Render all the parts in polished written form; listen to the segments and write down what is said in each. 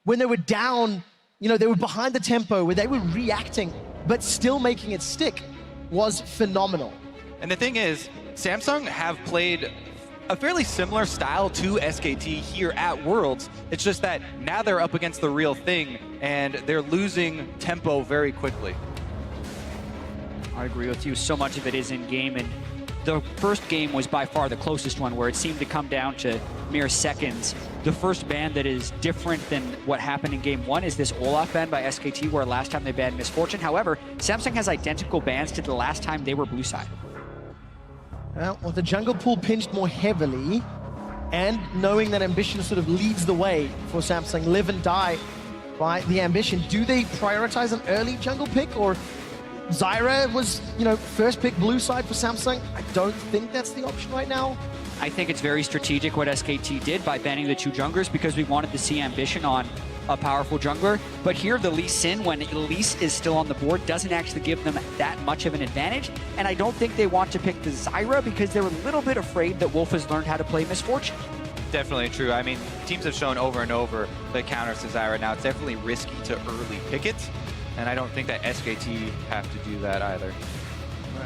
when they were down, they were behind the tempo, where they were reacting, but still making it stick, was phenomenal. And the thing is, Samsung have played a fairly similar style to SKT here at Worlds. It's just that now they're up against the real thing, and they're losing tempo very quickly. I agree with you. So much of it is in-game, and the first game was by far the closest one, where it seemed to come down to mere seconds. The first ban that is different than what happened in game one is this Olaf ban by SKT, where last time they banned Misfortune. However, Samsung has identical bans to the last time they were blue side. Well, with the jungle pool pinched more heavily, and knowing that Ambition sort of leads the way for Samsung, live and die by the Ambition, do they prioritize an early jungle pick, or Zyra was, first pick blue side for Samsung? I don't think that's the option right now. I think it's very strategic what SKT did by banning the two junglers, because we wanted to see Ambition on a powerful jungler. But here, the Lee Sin, when Elise is still on the board, doesn't actually give them that much of an advantage. And I don't think they want to pick the Zyra, because they're a little bit afraid that Wolf has learned how to play Misfortune. Definitely true. I mean, teams have shown over and over the counters to Zyra. Now, it's definitely risky to early pick it, and I don't think that SKT have to do that either.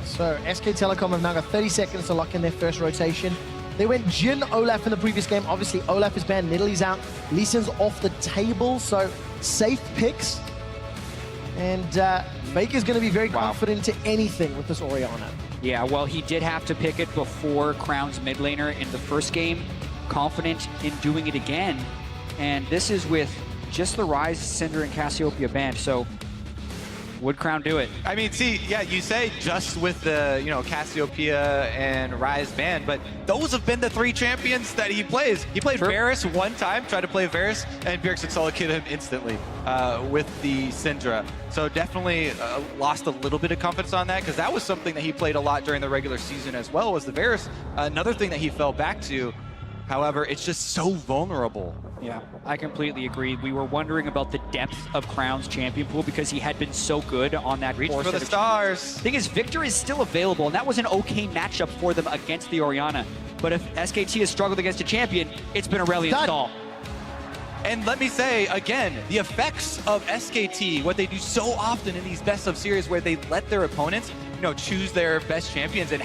So SK Telecom have now got 30 seconds to lock in their first rotation. They went Jin Olaf in the previous game. Obviously, Olaf is banned, Nidalee's out, Lee Sin's off the table, so safe picks. And Baker's going to be very confident to anything with this Orianna. Yeah, well, he did have to pick it before Crown's mid laner in the first game. Confident in doing it again. And this is with just the Ryze, Cinder, and Cassiopeia banned, so would Crown do it? I mean, see, yeah, you say just with the, Cassiopeia and Ryze banned, but those have been the three champions that he plays. He played Varus one time, tried to play Varus, and Bjergsen solo killed him instantly with the Syndra. So definitely lost a little bit of confidence on that, because that was something that he played a lot during the regular season as well, was the Varus. Another thing that he fell back to. However, it's just so vulnerable. Yeah, I completely agree. We were wondering about the depth of Crown's champion pool, because he had been so good on that Reach for the stars. Thing is, Victor is still available, and that was an okay matchup for them against the Orianna. But if SKT has struggled against a champion, it's been Aurelion Sol. And let me say, again, the effects of SKT, what they do so often in these best of series, where they let their opponents choose their best champions and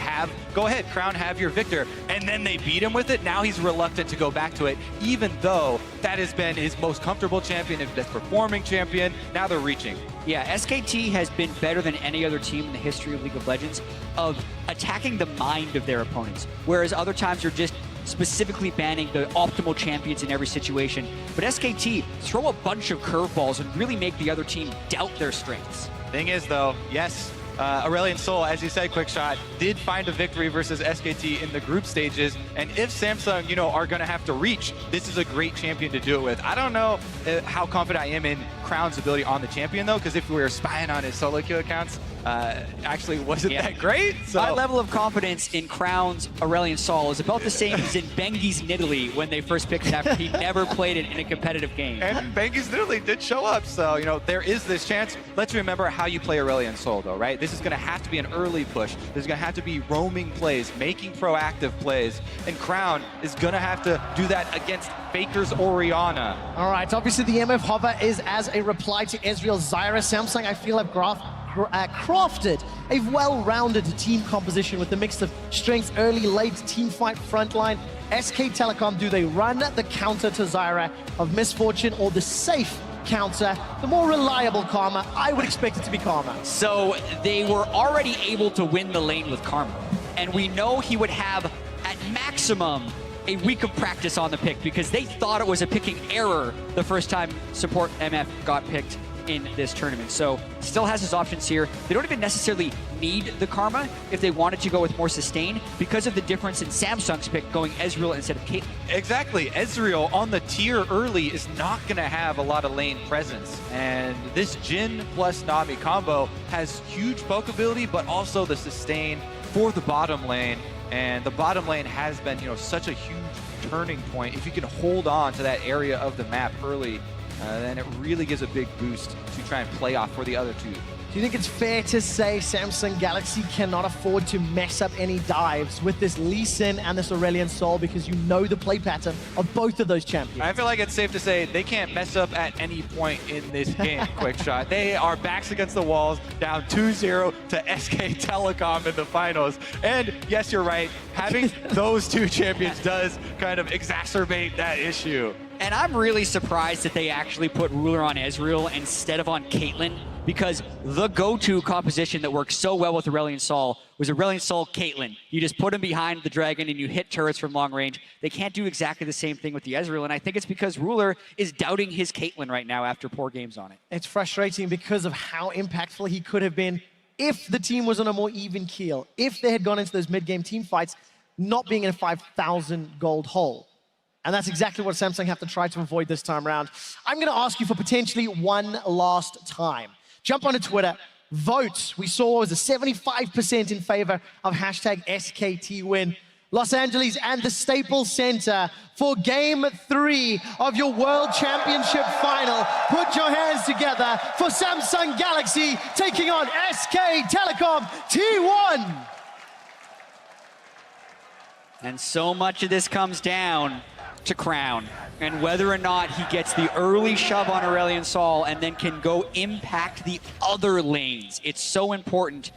go ahead, Crown, have your Victor, and then they beat him with it. Now he's reluctant to go back to it, even though that has been his most comfortable champion, his best performing champion. Now they're reaching. Yeah, SKT has been better than any other team in the history of League of Legends of attacking the mind of their opponents, whereas other times you're just specifically banning the optimal champions in every situation. But SKT throw a bunch of curveballs and really make the other team doubt their strengths. Thing is, though, yes, Aurelion Sol, as you said, Quickshot, did find a victory versus SKT in the group stages. And if Samsung, are going to have to reach, this is a great champion to do it with. I don't know how confident I am in Crown's ability on the champion, though, because if we were spying on his solo queue accounts, actually wasn't that great. So my level of confidence in Crown's Aurelion Sol is about the same as in Bengi's Nidalee when they first picked it after he never played it in a competitive game. And Bengi's Nidalee did show up, so there is this chance. Let's remember how you play Aurelion Sol, though, right? This is going to have to be an early push. There's going to have to be roaming plays, making proactive plays, and Crown is going to have to do that against Faker's Orianna. All right, obviously the MF Hover is as a reply to Ezreal's Zyra. Samsung, I feel, have crafted a well-rounded team composition with a mix of strengths, early, late, team fight, frontline. SK Telecom, do they run the counter to Zyra of Misfortune, or the safe counter, the more reliable Karma? I would expect it to be Karma. So they were already able to win the lane with Karma, and we know he would have, at maximum, a week of practice on the pick, because they thought it was a picking error the first time support MF got picked in this tournament. So still has his options here. They don't even necessarily need the Karma if they wanted to go with more sustain, because of the difference in Samsung's pick going Ezreal instead of Caitlyn. Exactly. Ezreal on the tier early is not going to have a lot of lane presence. And this Jhin plus Nami combo has huge poke ability, but also the sustain for the bottom lane. And the bottom lane has been, such a huge turning point. If you can hold on to that area of the map early, then it really gives a big boost to try and play off for the other two. Do you think it's fair to say Samsung Galaxy cannot afford to mess up any dives with this Lee Sin and this Aurelion Sol because you know the play pattern of both of those champions? I feel like it's safe to say they can't mess up at any point in this game, Quick Shot. They are backs against the walls, down 2-0 to SK Telecom in the finals. And yes, you're right, having those two champions does kind of exacerbate that issue. And I'm really surprised that they actually put Ruler on Ezreal instead of on Caitlyn, because the go-to composition that works so well with Aurelion Sol was Aurelion Sol Caitlyn. You just put him behind the dragon and you hit turrets from long range. They can't do exactly the same thing with the Ezreal, and I think it's because Ruler is doubting his Caitlyn right now after poor games on it. It's frustrating because of how impactful he could have been if the team was on a more even keel, if they had gone into those mid-game team fights not being in a 5,000 gold hole. And that's exactly what Samsung have to try to avoid this time around. I'm going to ask you for potentially one last time. Jump onto Twitter, vote. We saw was a 75% in favor of hashtag SKT win. Los Angeles and the Staples Center for Game 3 of your World Championship final. Put your hands together for Samsung Galaxy taking on SK Telecom T1. And so much of this comes down to Crown and whether or not he gets the early shove on Aurelion Sol and then can go impact the other lanes. It's so important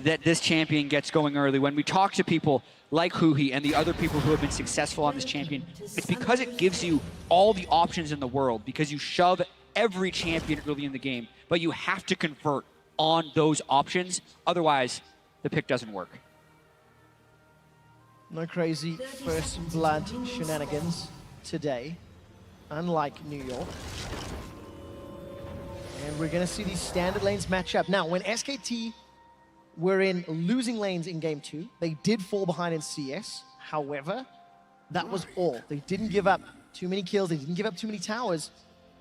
that this champion gets going early. When we talk to people like Huhi and the other people who have been successful on this champion, it's because it gives you all the options in the world, because you shove every champion early in the game, but you have to convert on those options. Otherwise, the pick doesn't work. No crazy first blood shenanigans today, unlike New York. And we're going to see these standard lanes match up. Now, when SKT were in losing lanes in Game 2, they did fall behind in CS. However, that was all. They didn't give up too many kills, they didn't give up too many towers,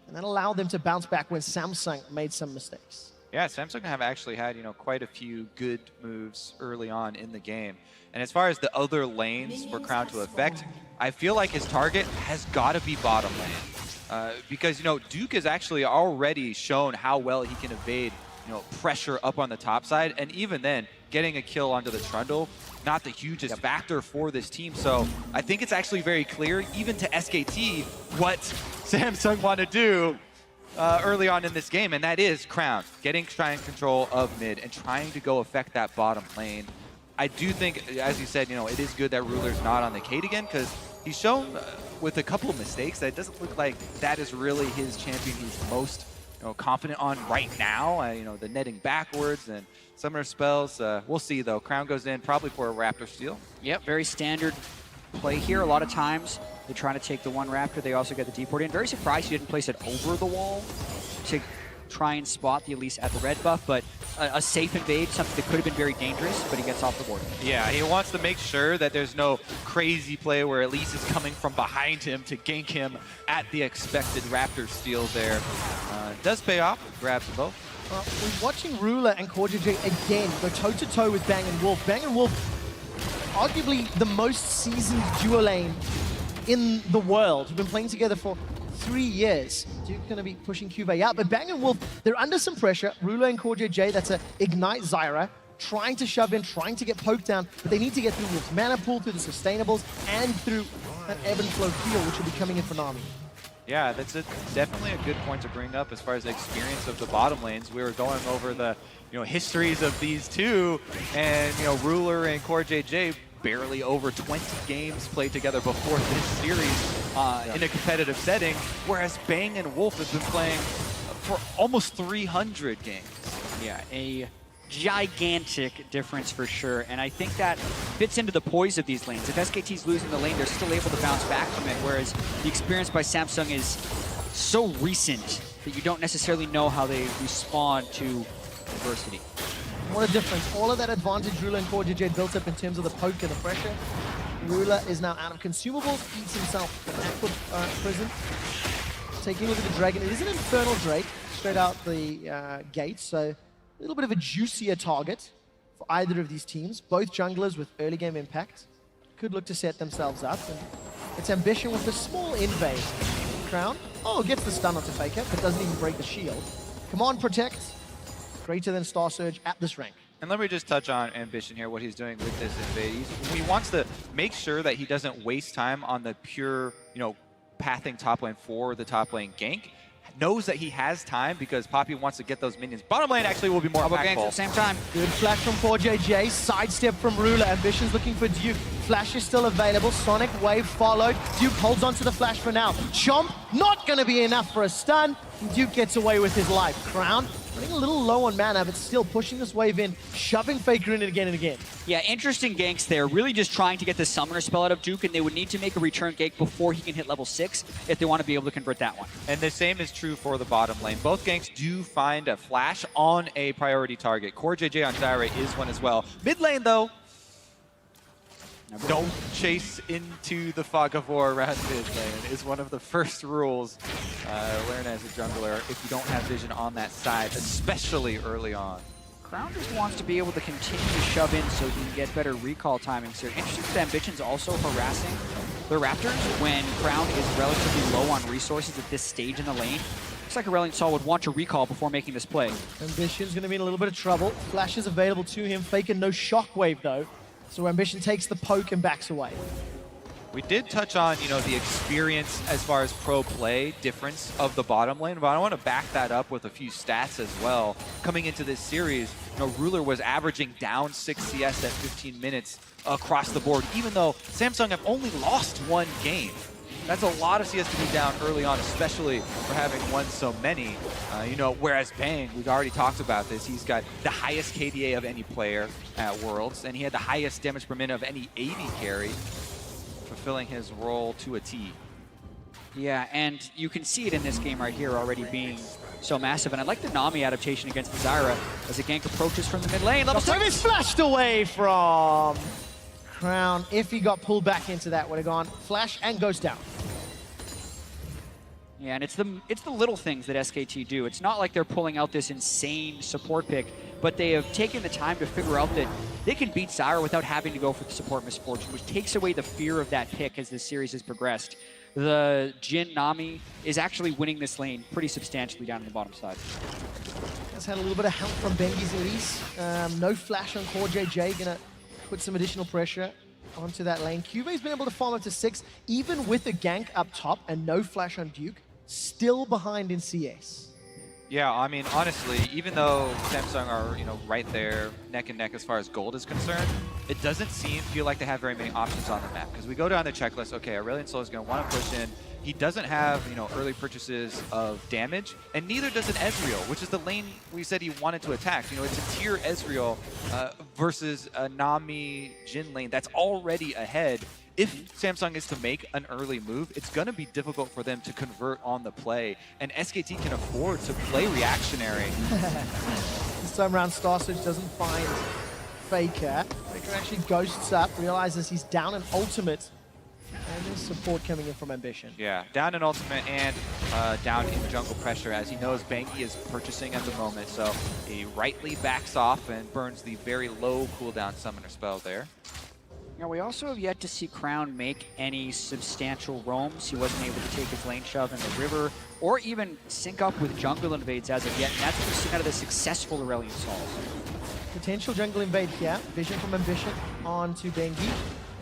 and that allowed them to bounce back when Samsung made some mistakes. Yeah, Samsung have actually had, quite a few good moves early on in the game. And as far as the other lanes for Crown to affect, I feel like his target has got to be bottom lane. Because, Duke has actually already shown how well he can evade, pressure up on the top side. And even then, getting a kill onto the Trundle, not the hugest factor for this team. So I think it's actually very clear, even to SKT, what Samsung want to do early on in this game, and that is Crown, getting trying control of mid and trying to go affect that bottom lane. I do think, as you said, it is good that Ruler's not on the Kate again, because he's shown with a couple of mistakes that it doesn't look like that is really his champion he's most confident on right now. The netting backwards and summoner spells. We'll see, though. Crown goes in probably for a Raptor steal. Yep, very standard play here. A lot of times they're trying to take the one Raptor. They also get the deport in. Very surprised he didn't place it over the wall to try and spot the Elise at the red buff, but a safe invade, something that could have been very dangerous, but he gets off the board. Yeah, he wants to make sure that there's no crazy play where Elise is coming from behind him to gank him at the expected Raptor steal there. Does pay off, grabs them both. We're watching Ruler and CoreJJ again go toe-to-toe with Bang & Wolf. Bang & Wolf, arguably the most seasoned duo lane in the world. We've been playing together for 3 years. Duke going to be pushing Cuvée out, but Bang & Wolf, they're under some pressure. Ruler and CoreJJ, that's a Ignite Zyra, trying to shove in, trying to get poked down, but they need to get through Wolf's mana pool, through the sustainables, and through an ebb and flow heal, which will be coming in for Nami. Yeah, that's definitely a good point to bring up as far as the experience of the bottom lanes. We were going over the histories of these two, and Ruler and CoreJJ barely over 20 games played together before this series in a competitive setting, whereas Bang and Wolf have been playing for almost 300 games. Yeah, a gigantic difference for sure, and I think that fits into the poise of these lanes. If SKT's losing the lane, they're still able to bounce back from it, whereas the experience by Samsung is so recent that you don't necessarily know how they respond to adversity. What a difference. All of that advantage Ruler and CoreJJ built up in terms of the poke and the pressure. Ruler is now out of consumables, eats himself an aqua prison. Taking a look at the Dragon. It is an Infernal Drake straight out the gate, so a little bit of a juicier target for either of these teams. Both junglers with early game impact. Could look to set themselves up. And its ambition with a small invade. Crown, gets the stun onto Faker, but doesn't even break the shield. Come on, Protect. greater than Star Surge at this rank. And let me just touch on Ambition here, what he's doing with this invade. He wants to make sure that he doesn't waste time on the pure, pathing top lane for the top lane gank. Knows that he has time because Poppy wants to get those minions. Bottom lane actually will be more Double ganks at impactful. the same time. Good flash from 4JJ, sidestep from Ruler. Ambition's looking for Duke. Flash is still available. Sonic Wave followed. Duke holds onto the flash for now. Chomp, not going to be enough for a stun. Duke gets away with his life. Crown, running a little low on mana, but still pushing this wave in, shoving Faker in again and again. Yeah, interesting ganks there. Really just trying to get the summoner spell out of Duke, and they would need to make a return gank before he can hit level 6 if they want to be able to convert that one. And the same is true for the bottom lane. Both ganks do find a flash on a priority target. Core JJ on Zyra is one as well. Mid lane, though, don't chase into the fog of war around mid lane is one of the first rules. Learn as a jungler if you don't have vision on that side, especially early on. Crown just wants to be able to continue to shove in so he can get better recall timings here. Interesting that Ambition's also harassing the Raptors when Crown is relatively low on resources at this stage in the lane. Looks like Aurelion Sol would want to recall before making this play. Ambition's going to be in a little bit of trouble. Flash is available to him. Faker no shockwave though. So Ambition takes the poke and backs away. We did touch on, the experience as far as pro play difference of the bottom lane, but I want to back that up with a few stats as well. Coming into this series, Ruler was averaging down 6 CS at 15 minutes across the board, even though Samsung have only lost 1 game. That's a lot of CS to be down early on, especially for having won so many. Whereas Bang, we've already talked about this, he's got the highest KDA of any player at Worlds, and he had the highest damage per minute of any AD carry, fulfilling his role to a T. Yeah, and you can see it in this game right here already being so massive. And I like the Nami adaptation against the Zyra as a gank approaches from the mid lane. Level 6 is flashed away from Crown. If he got pulled back into that, would have gone flash and goes down. Yeah, and it's the little things that SKT do. It's not like they're pulling out this insane support pick, but they have taken the time to figure out that they can beat Zyra without having to go for the support misfortune, which takes away the fear of that pick as this series has progressed. The Jhin Nami is actually winning this lane pretty substantially down in the bottom side. Has had a little bit of help from Bengi's release. No flash on Core JJ, gonna put some additional pressure onto that lane. QV's been able to farm up to 6, even with a gank up top and no flash on Duke. Still behind in CS. Yeah, I mean, honestly, even though Samsung are, right there, neck and neck as far as gold is concerned, it doesn't feel like they have very many options on the map. Because we go down the checklist, okay, Aurelion Sol is going to want to push in. He doesn't have, early purchases of damage, and neither does an Ezreal, which is the lane we said he wanted to attack. It's a tier Ezreal versus a Nami Jhin lane that's already ahead. If Samsung is to make an early move, it's going to be difficult for them to convert on the play, and SKT can afford to play reactionary. This time around, Star Surge doesn't find Faker. Faker actually ghosts up, realizes he's down an ultimate, and there's support coming in from Ambition. Yeah, down in ultimate and down in jungle pressure, as he knows Banky is purchasing at the moment, so he rightly backs off and burns the very low cooldown summoner spell there. Now, we also have yet to see Crown make any substantial roams. He wasn't able to take his lane shove in the river or even sync up with jungle invades as of yet, and that's what we've seen out of the successful Aurelion Sol. Potential jungle invade here. Vision from Ambition onto Bengi.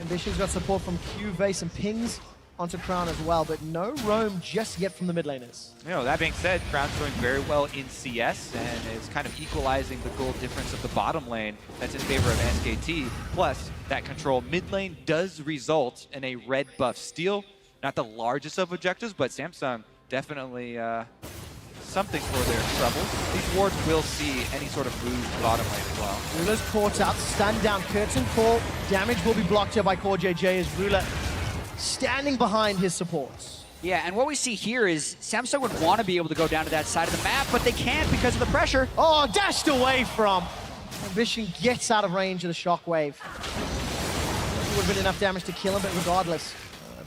Ambition's got support from QV, some pings onto Crown as well, but no roam just yet from the mid laners. That being said, Crown's doing very well in CS and is kind of equalizing the gold difference of the bottom lane that's in favor of SKT. Plus, that control mid lane does result in a red buff steal. Not the largest of objectives, but Samsung definitely something for their troubles. These wards will see any sort of move to bottom lane as well. Ruler's caught up, stunned down, curtain call. Damage will be blocked here by Core JJ as Ruler standing behind his supports. Yeah, and what we see here is Samsung would want to be able to go down to that side of the map, but they can't because of the pressure. Oh, dashed away from. Ambition gets out of range of the shockwave. It would have been enough damage to kill him, but regardless,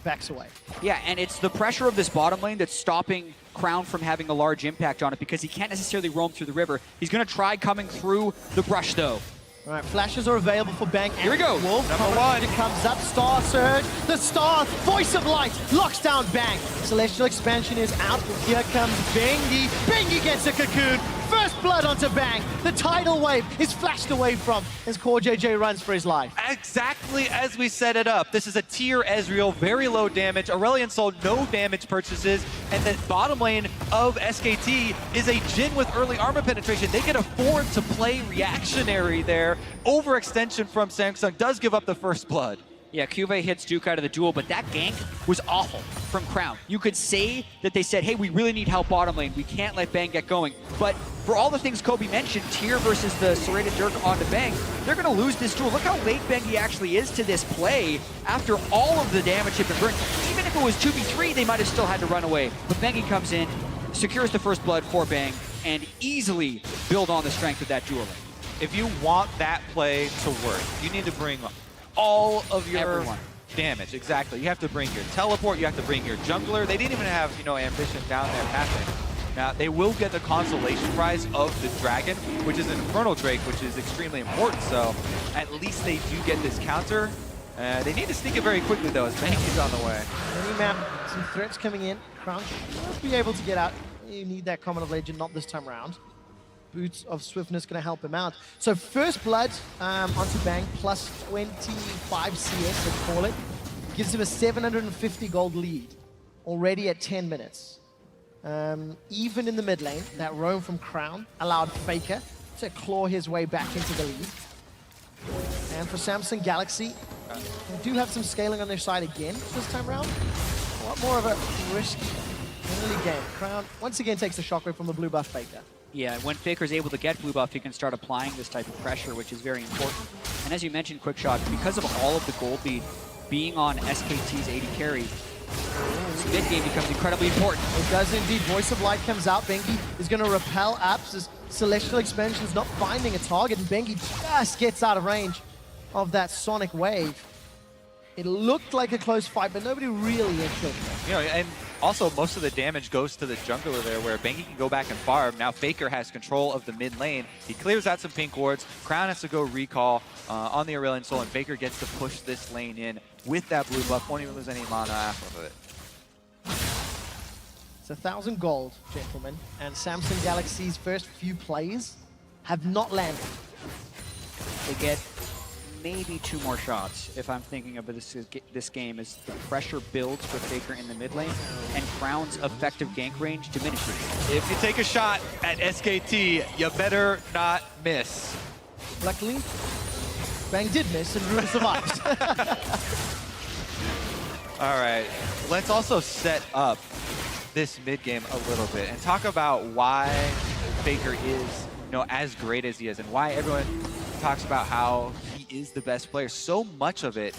backs away. Yeah, and it's the pressure of this bottom lane that's stopping Crown from having a large impact on it because he can't necessarily roam through the river. He's going to try coming through the brush, though. All right, flashes are available for Bang. Here we go. Wolf, Number 1. It comes up, Star Surge. The Star, Voice of Light, locks down Bang. Celestial Expansion is out. Here comes Bengi. Bengi gets a cocoon. First First blood onto Bang. The tidal wave is flashed away from as Core JJ runs for his life. Exactly as we set it up. This is a tier Ezreal, very low damage. Aurelion Sol, no damage purchases. And the bottom lane of SKT is a Jhin with early armor penetration. They can afford to play reactionary there. Overextension from Samsung does give up the first blood. Yeah, Cuvée hits Duke out of the duel, but that gank was awful from Crown. You could say that they said, hey, we really need help bottom lane. We can't let Bang get going. But for all the things Kobe mentioned, Tier versus the serrated Dirk onto Bang, they're going to lose this duel. Look how late Bengi actually is to this play after all of the damage had been burned. Even if it was 2v3, they might have still had to run away. But Bengi comes in, secures the first blood for Bang, and easily build on the strength of that duel lane. If you want that play to work, you need to bring all of your damage. Exactly. You have to bring your teleport, you have to bring your jungler. They didn't even have, Ambition down there passing. Now, they will get the consolation prize of the dragon, which is an Infernal Drake, which is extremely important. So at least they do get this counter. They need to sneak it very quickly, though, as Banky's on the way. Mini map, some threats coming in. Crown should be able to get out. You need that Common of Legend, not this time around. Boots of Swiftness going to help him out. So first blood onto Bang, plus 25 CS, let's call it. Gives him a 750 gold lead, already at 10 minutes. Even in the mid lane, that roam from Crown allowed Faker to claw his way back into the lead. And for Samsung Galaxy, they do have some scaling on their side again this time around. A lot more of a risky early game. Crown once again takes the shockwave from the blue buff Faker. Yeah, when Faker's able to get blue buff, he can start applying this type of pressure, which is very important. And as you mentioned, Quickshot, because of all of the gold lead being on SKT's 80 carry, this mid-game becomes incredibly important. It does indeed. Voice of Light comes out. Bengi is going to repel apps as Celestial Expansion is not finding a target, and Bengi just gets out of range of that Sonic Wave. It looked like a close fight, but nobody really had killed him. And also most of the damage goes to the jungler there, where Bengi can go back and farm. Now Faker has control of the mid lane. He clears out some pink wards. Crown has to go recall on the Aurelion Sol, and Faker gets to push this lane in with that blue buff. Won't even lose any mana after it. It's 1,000 gold, gentlemen, and Samsung Galaxy's first few plays have not landed. They get maybe 2 more shots, if I'm thinking of this game, as the pressure builds for Faker in the mid lane, and Crown's effective gank range diminishes. If you take a shot at SKT, you better not miss. Luckily, Bang did miss, and Runa survived. All right, let's also set up this mid game a little bit and talk about why Faker is, as great as he is, and why everyone talks about how he is the best player. So much of it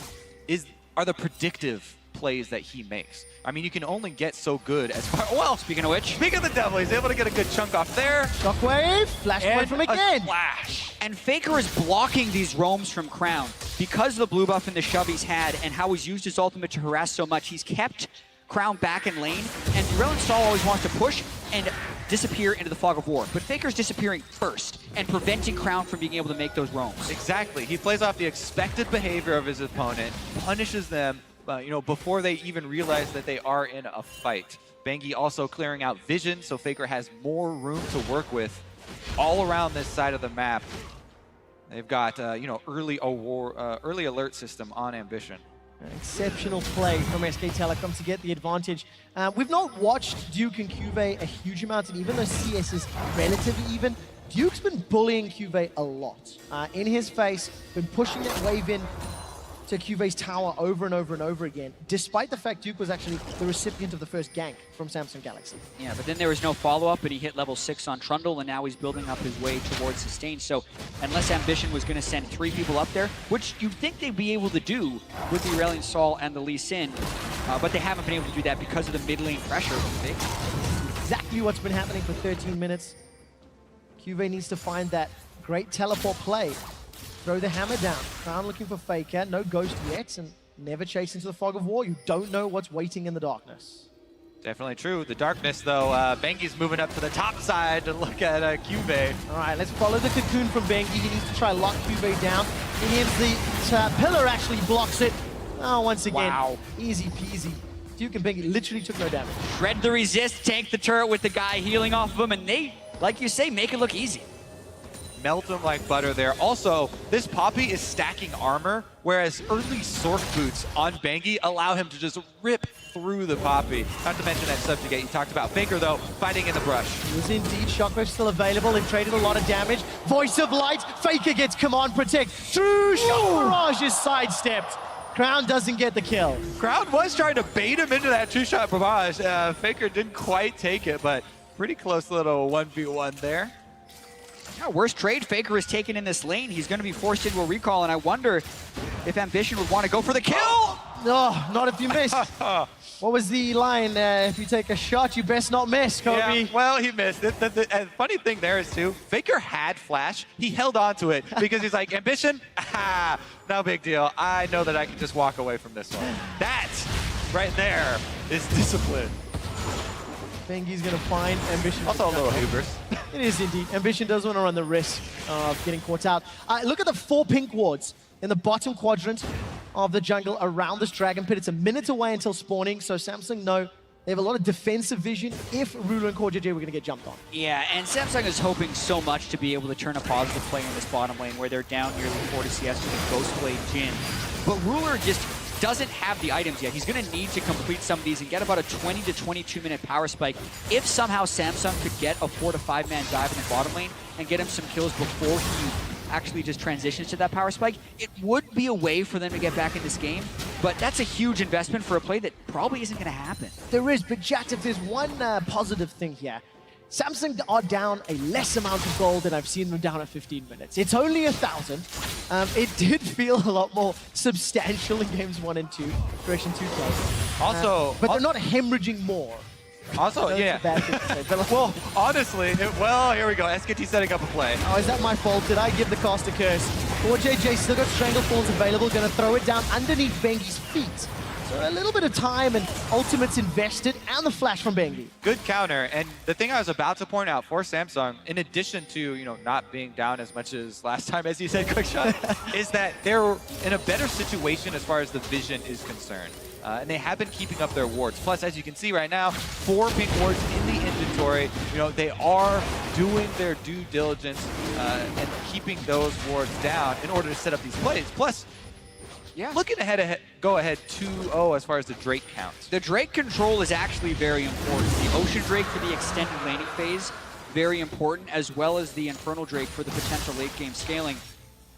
are the predictive plays that he makes. I mean, you can only get so good as far. Well, Speaking of which, speaking of the devil, he's able to get a good chunk off there. Shockwave, flash point from again. Flash. and Faker is blocking these roams from Crown because of the blue buff and the shove he's had and how he's used his ultimate to harass so much. He's kept Crown back in lane, and Aurelion Sol always wants to push and disappear into the fog of war. But Faker's disappearing first and preventing Crown from being able to make those roams. Exactly. He plays off the expected behavior of his opponent, punishes them, before they even realize that they are in a fight. Bengi also clearing out vision, so Faker has more room to work with all around this side of the map. They've got, early alert system on Ambition. An exceptional play from SK Telecom to get the advantage. We've not watched Duke and Cuvée a huge amount, and even though CS is relatively even, Duke's been bullying Cuvée a lot. In his face, been pushing that wave in to Cuvé's tower over and over and over again, despite the fact Duke was actually the recipient of the first gank from Samsung Galaxy. Yeah, but then there was no follow-up, and he hit level 6 on Trundle, and now he's building up his way towards sustain. So unless Ambition was going to send 3 people up there, which you'd think they'd be able to do with the Aurelion Sol and the Lee Sin, but they haven't been able to do that because of the mid lane pressure from Faker. Exactly what's been happening for 13 minutes. Cuvée needs to find that great teleport play. Throw the hammer down. Crown looking for Faker. No ghost yet, and never chase into the fog of war. You don't know what's waiting in the darkness. Definitely true. The darkness, though, Bengi's moving up to the top side to look at Cuvée. All right, let's follow the cocoon from Bengi. He needs to try lock Cuvée down. He hits the pillar, actually blocks it. Oh, once again, Wow. Easy peasy. Duke and Bengi literally took no damage. Shred the resist, tank the turret with the guy healing off of him, and they like you say, make it look easy. Melt them like butter there. Also, this Poppy is stacking armor, whereas early Sork boots on Bengi allow him to just rip through the Poppy. Not to mention that subjugate you talked about. Faker, though, fighting in the brush. Is indeed. Shockwave still available. They've traded a lot of damage. Voice of Light. Faker gets Command Protect. True Shock Barrage is sidestepped. Crown doesn't get the kill. Crown was trying to bait him into that two-shot barrage. Faker didn't quite take it, but pretty close little 1v1 there. Yeah, worst trade Faker is taken in this lane. He's going to be forced into a recall, and I wonder if Ambition would want to go for the kill. No, not if you miss. What was the line? If you take a shot, you best not miss, Kobe. Yeah, well, he missed. The funny thing there is, too, Faker had Flash. He held on to it because he's like, Ambition? No big deal. I know that I can just walk away from this one. That right there is discipline. Bengi's going to find Ambition. Also a little hubris. It is indeed. Ambition does want to run the risk of getting caught out. Look at the 4 pink wards in the bottom quadrant of the jungle around this Dragon Pit. It's a minute away until spawning, so Samsung know they have a lot of defensive vision if Ruler and CoreJJ were going to get jumped on. Yeah, and Samsung is hoping so much to be able to turn a positive play in this bottom lane where they're down nearly 40 CS to the Ghostblade Jhin. But Ruler just doesn't have the items yet. He's going to need to complete some of these and get about a 20 to 22 minute power spike. If somehow Samsung could get a 4 to 5 man dive in the bottom lane and get him some kills before he actually just transitions to that power spike, it would be a way for them to get back in this game. But that's a huge investment for a play that probably isn't going to happen. There is, but Jack, if there's one positive thing here, Samsung are down a less amount of gold than I've seen them down at 15 minutes. It's only 1,000. It did feel a lot more substantial in games 1 and 2, Direction 2 play. Also, but they're not hemorrhaging more. Also, yeah. Well, honestly, well, here we go. SKT setting up a play. Oh, is that my fault? Did I give the cast a curse? CoreJJ still got Stranglefalls available, gonna throw it down underneath Bengi's feet. So a little bit of time and ultimates invested, and the flash from Bengi. Good counter, and the thing I was about to point out for Samsung, in addition to not being down as much as last time, as you said, quick shot, is that they're in a better situation as far as the vision is concerned. And they have been keeping up their wards. Plus, as you can see right now, 4 pink wards in the inventory. They are doing their due diligence and keeping those wards down in order to set up these plays. Plus, yeah, looking ahead, go ahead 2-0 as far as the Drake count. The Drake control is actually very important. The Ocean Drake for the extended laning phase, very important, as well as the Infernal Drake for the potential late game scaling.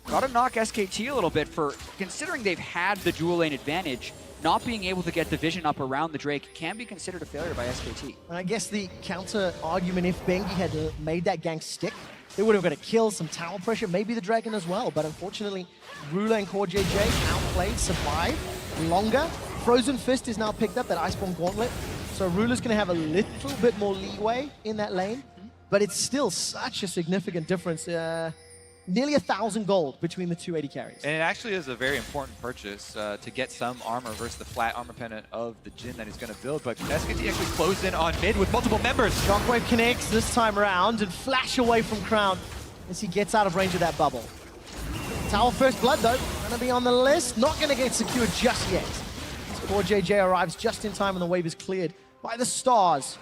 Gotta knock SKT a little bit for considering they've had the dual lane advantage. Not being able to get the vision up around the Drake can be considered a failure by SKT. And I guess the counter argument, if Bengi had made that gank stick, they would have got a kill, some tower pressure, maybe the Dragon as well. But unfortunately, Ruler and CoreJJ outplayed, survived longer. Frozen Fist is now picked up, that Iceborne Gauntlet. So Ruler's going to have a little bit more leeway in that lane. But it's still such a significant difference. Nearly 1,000 gold between the two AD carries. And it actually is a very important purchase to get some armor versus the flat armor pendant of the Jhin that he's going to build. But SKT actually closed in on mid with multiple members. Shockwave connects this time around and flash away from Crown as he gets out of range of that bubble. Tower First Blood, though, going to be on the list. Not going to get secured just yet. As CoreJJ arrives just in time and the wave is cleared by the stars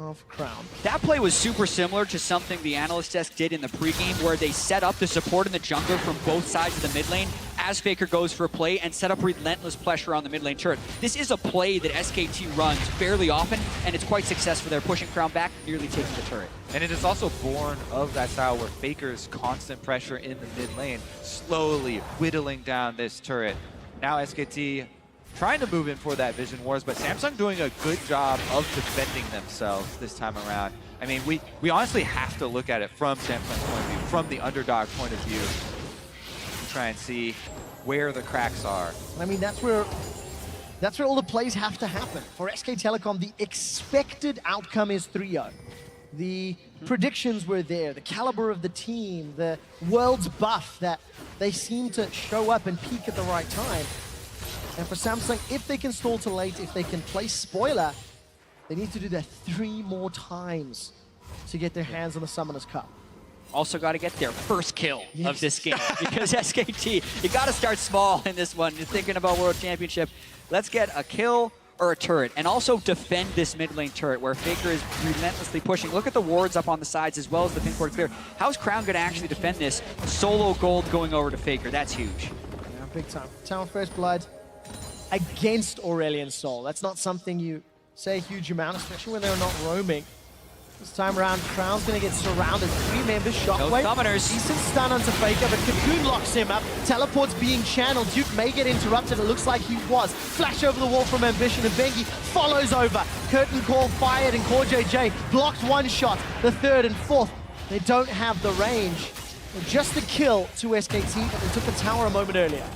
of Crown. That play was super similar to something the analyst desk did in the pregame where they set up the support in the jungler from both sides of the mid lane as Faker goes for a play and set up relentless pressure on the mid lane turret. This is a play that SKT runs fairly often, and it's quite successful. They're pushing Crown back, nearly taking the turret. And it is also born of that style where Faker's constant pressure in the mid lane slowly whittling down this turret. Now SKT trying to move in for that Vision Wars, but Samsung doing a good job of defending themselves this time around. I mean, we honestly have to look at it from Samsung's point of view, from the underdog point of view, to try and see where the cracks are. I mean, that's where all the plays have to happen. For SK Telecom, the expected outcome is 3-0. The predictions were there, the caliber of the team, the world's buff that they seem to show up and peak at the right time. And for Samsung, if they can stall till late, if they can play spoiler, they need to do that 3 more times to get their hands on the Summoner's Cup. Also got to get their first kill of this game because SKT, you got to start small in this one. You're thinking about World Championship. Let's get a kill or a turret, and also defend this mid lane turret where Faker is relentlessly pushing. Look at the wards up on the sides as well as the pink ward clear. How's Crown going to actually defend this? Solo gold going over to Faker. That's huge. Yeah, big time. Town First Blood against Aurelion Sol. That's not something you say a huge amount, especially when they're not roaming. This time around, Crown's gonna get surrounded. 3 members, Shockwave. Summoners. Decent stun onto Faker, but Cocoon locks him up. Teleport's being channeled. Duke may get interrupted. It looks like he was. Flash over the wall from Ambition, and Bengi follows over. Curtain Call fired, and Core JJ blocked 1 shot. The 3rd and 4th, they don't have the range. Just a kill to SKT, but they took the tower a moment earlier.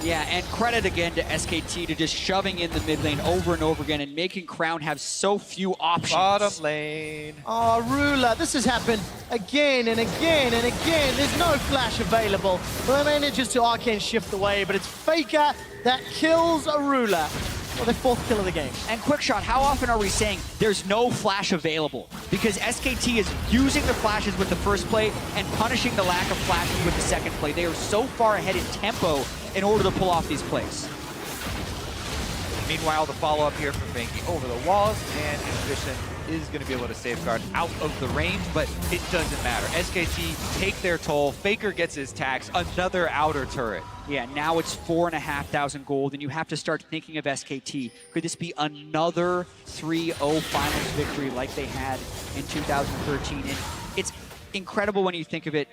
Yeah, and credit again to SKT to just shoving in the mid lane over and over again and making Crown have so few options. Bottom lane. Oh, Ruler, this has happened again and again and again. There's no flash available. Well, manages to arcane shift away, but it's Faker that kills a Ruler. Well, their 4th kill of the game. And Quickshot, how often are we saying there's no flash available? Because SKT is using the flashes with the first play and punishing the lack of flashes with the second play. They are so far ahead in tempo in order to pull off these plays. Meanwhile, the follow-up here from Bengi over the walls, and Ambition is going to be able to safeguard out of the range, but it doesn't matter. SKT take their toll. Faker gets his tax. Another outer turret. Yeah, now it's 4,500 gold, and you have to start thinking of SKT. Could this be another 3-0 finals victory like they had in 2013? And it's incredible when you think of it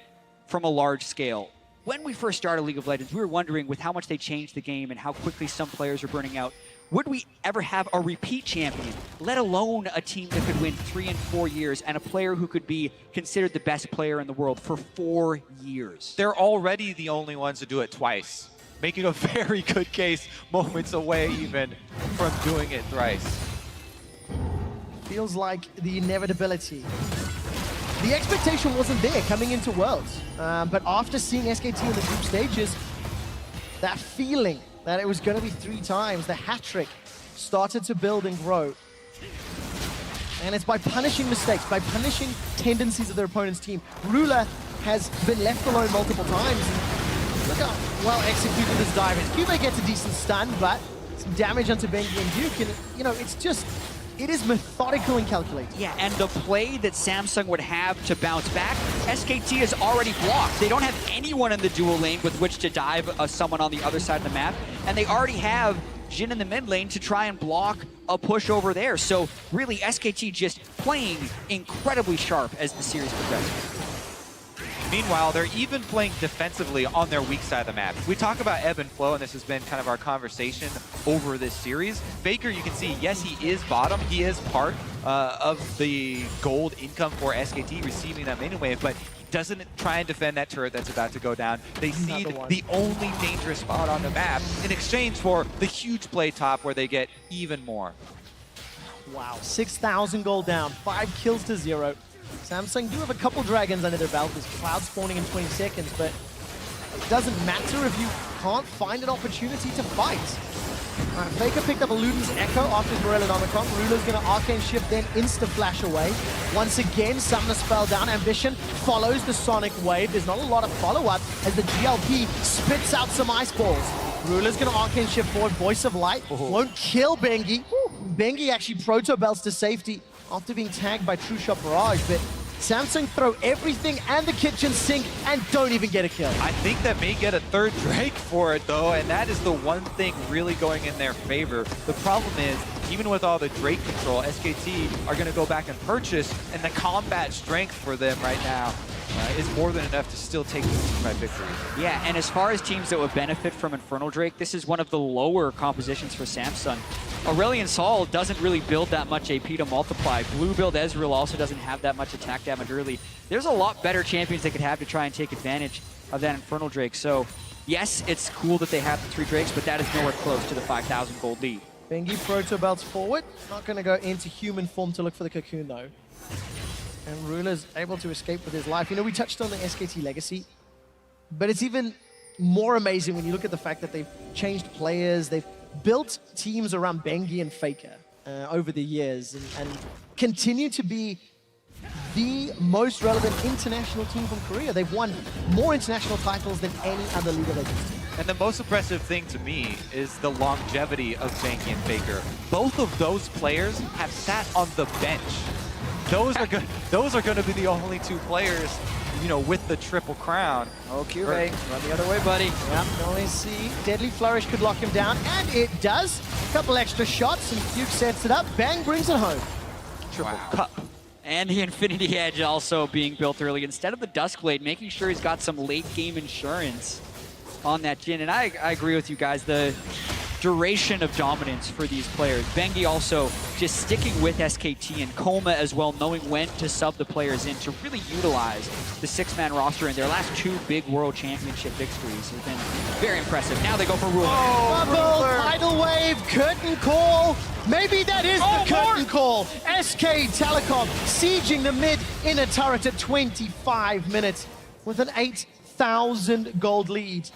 from a large scale. When we first started League of Legends, we were wondering with how much they changed the game and how quickly some players are burning out, would we ever have a repeat champion, let alone a team that could win 3 and 4 years and a player who could be considered the best player in the world for 4 years? They're already the only ones to do it twice, making a very good case moments away even from doing it thrice. Feels like the inevitability. The expectation wasn't there coming into Worlds, but after seeing SKT in the group stages, that feeling that it was going to be 3 times, the hat-trick started to build and grow. And it's by punishing mistakes, by punishing tendencies of their opponent's team. Ruler has been left alone multiple times. Look how well executed this dive is. Cube gets a decent stun, but some damage onto Bengi and Duke, and you know, it's just, it is methodical and calculated. Yeah, and the play that Samsung would have to bounce back, SKT is already blocked. They don't have anyone in the dual lane with which to dive someone on the other side of the map, and they already have Jhin in the mid lane to try and block a push over there. So really, SKT just playing incredibly sharp as the series progresses. Meanwhile, they're even playing defensively on their weak side of the map. We talk about ebb and flow, and this has been kind of our conversation over this series. Faker, you can see, yes, he is bottom. He is part of the gold income for SKT, receiving that main wave, but he doesn't try and defend that turret that's about to go down. They cede the only dangerous spot on the map in exchange for the huge play top where they get even more. Wow, 6,000 gold down, 5 kills to 0. Samsung do have a couple dragons under their belt. There's Cloud spawning in 20 seconds, but it doesn't matter if you can't find an opportunity to fight. Alright, Faker picked up a Luden's Echo after his Morel and Omicron. Ruler's going to Arcane Shift, then insta-flash away. Once again, Summoner spell down. Ambition follows the Sonic Wave. There's not a lot of follow-up as the GLP spits out some ice balls. Ruler's going to Arcane Shift forward. Voice of Light won't kill Bengi. Bengi actually proto-belts to safety after being tagged by True Shot Barrage, but Samsung throw everything and the kitchen sink and don't even get a kill. I think that may get a 3rd Drake for it though, and that is the one thing really going in their favor. The problem is, even with all the Drake control, SKT are going to go back and purchase, and the combat strength for them right now is more than enough to still take this team by victory. Yeah, and as far as teams that would benefit from Infernal Drake, this is one of the lower compositions for Samsung. Aurelion Sol doesn't really build that much AP to multiply. Blue build Ezreal also doesn't have that much attack damage early. There's a lot better champions they could have to try and take advantage of that Infernal Drake. So, yes, it's cool that they have the 3 Drakes, but that is nowhere close to the 5,000 gold lead. Bengi proto belts forward. Not going to go into human form to look for the cocoon though. And Ruler's able to escape with his life. You know, we touched on the SKT legacy, but it's even more amazing when you look at the fact that they've changed players, they've built teams around Bengi and Faker over the years, and continue to be the most relevant international team from Korea. They've won more international titles than any other League of Legends team. And the most impressive thing to me is the longevity of Banky and Faker. Both of those players have sat on the bench. Those are going to be the only two players, you know, with the triple crown. Oh, QV, run the other way, buddy. Yeah, only see Deadly Flourish could lock him down, and it does. A couple extra shots, and Duke sets it up. Bang brings it home. Triple cup. And the Infinity Edge also being built early instead of the Duskblade, making sure he's got some late game insurance on that Jhin. And I agree with you guys, the duration of dominance for these players. Bengi also just sticking with SKT and Coma as well, knowing when to sub the players in to really utilize the six-man roster in their last two big World Championship victories has been very impressive. Now they go for Ruler. Bubble, tidal wave, curtain call. Maybe that is the curtain call. SK Telecom sieging the mid inner turret at 25 minutes with an 8,000 gold lead.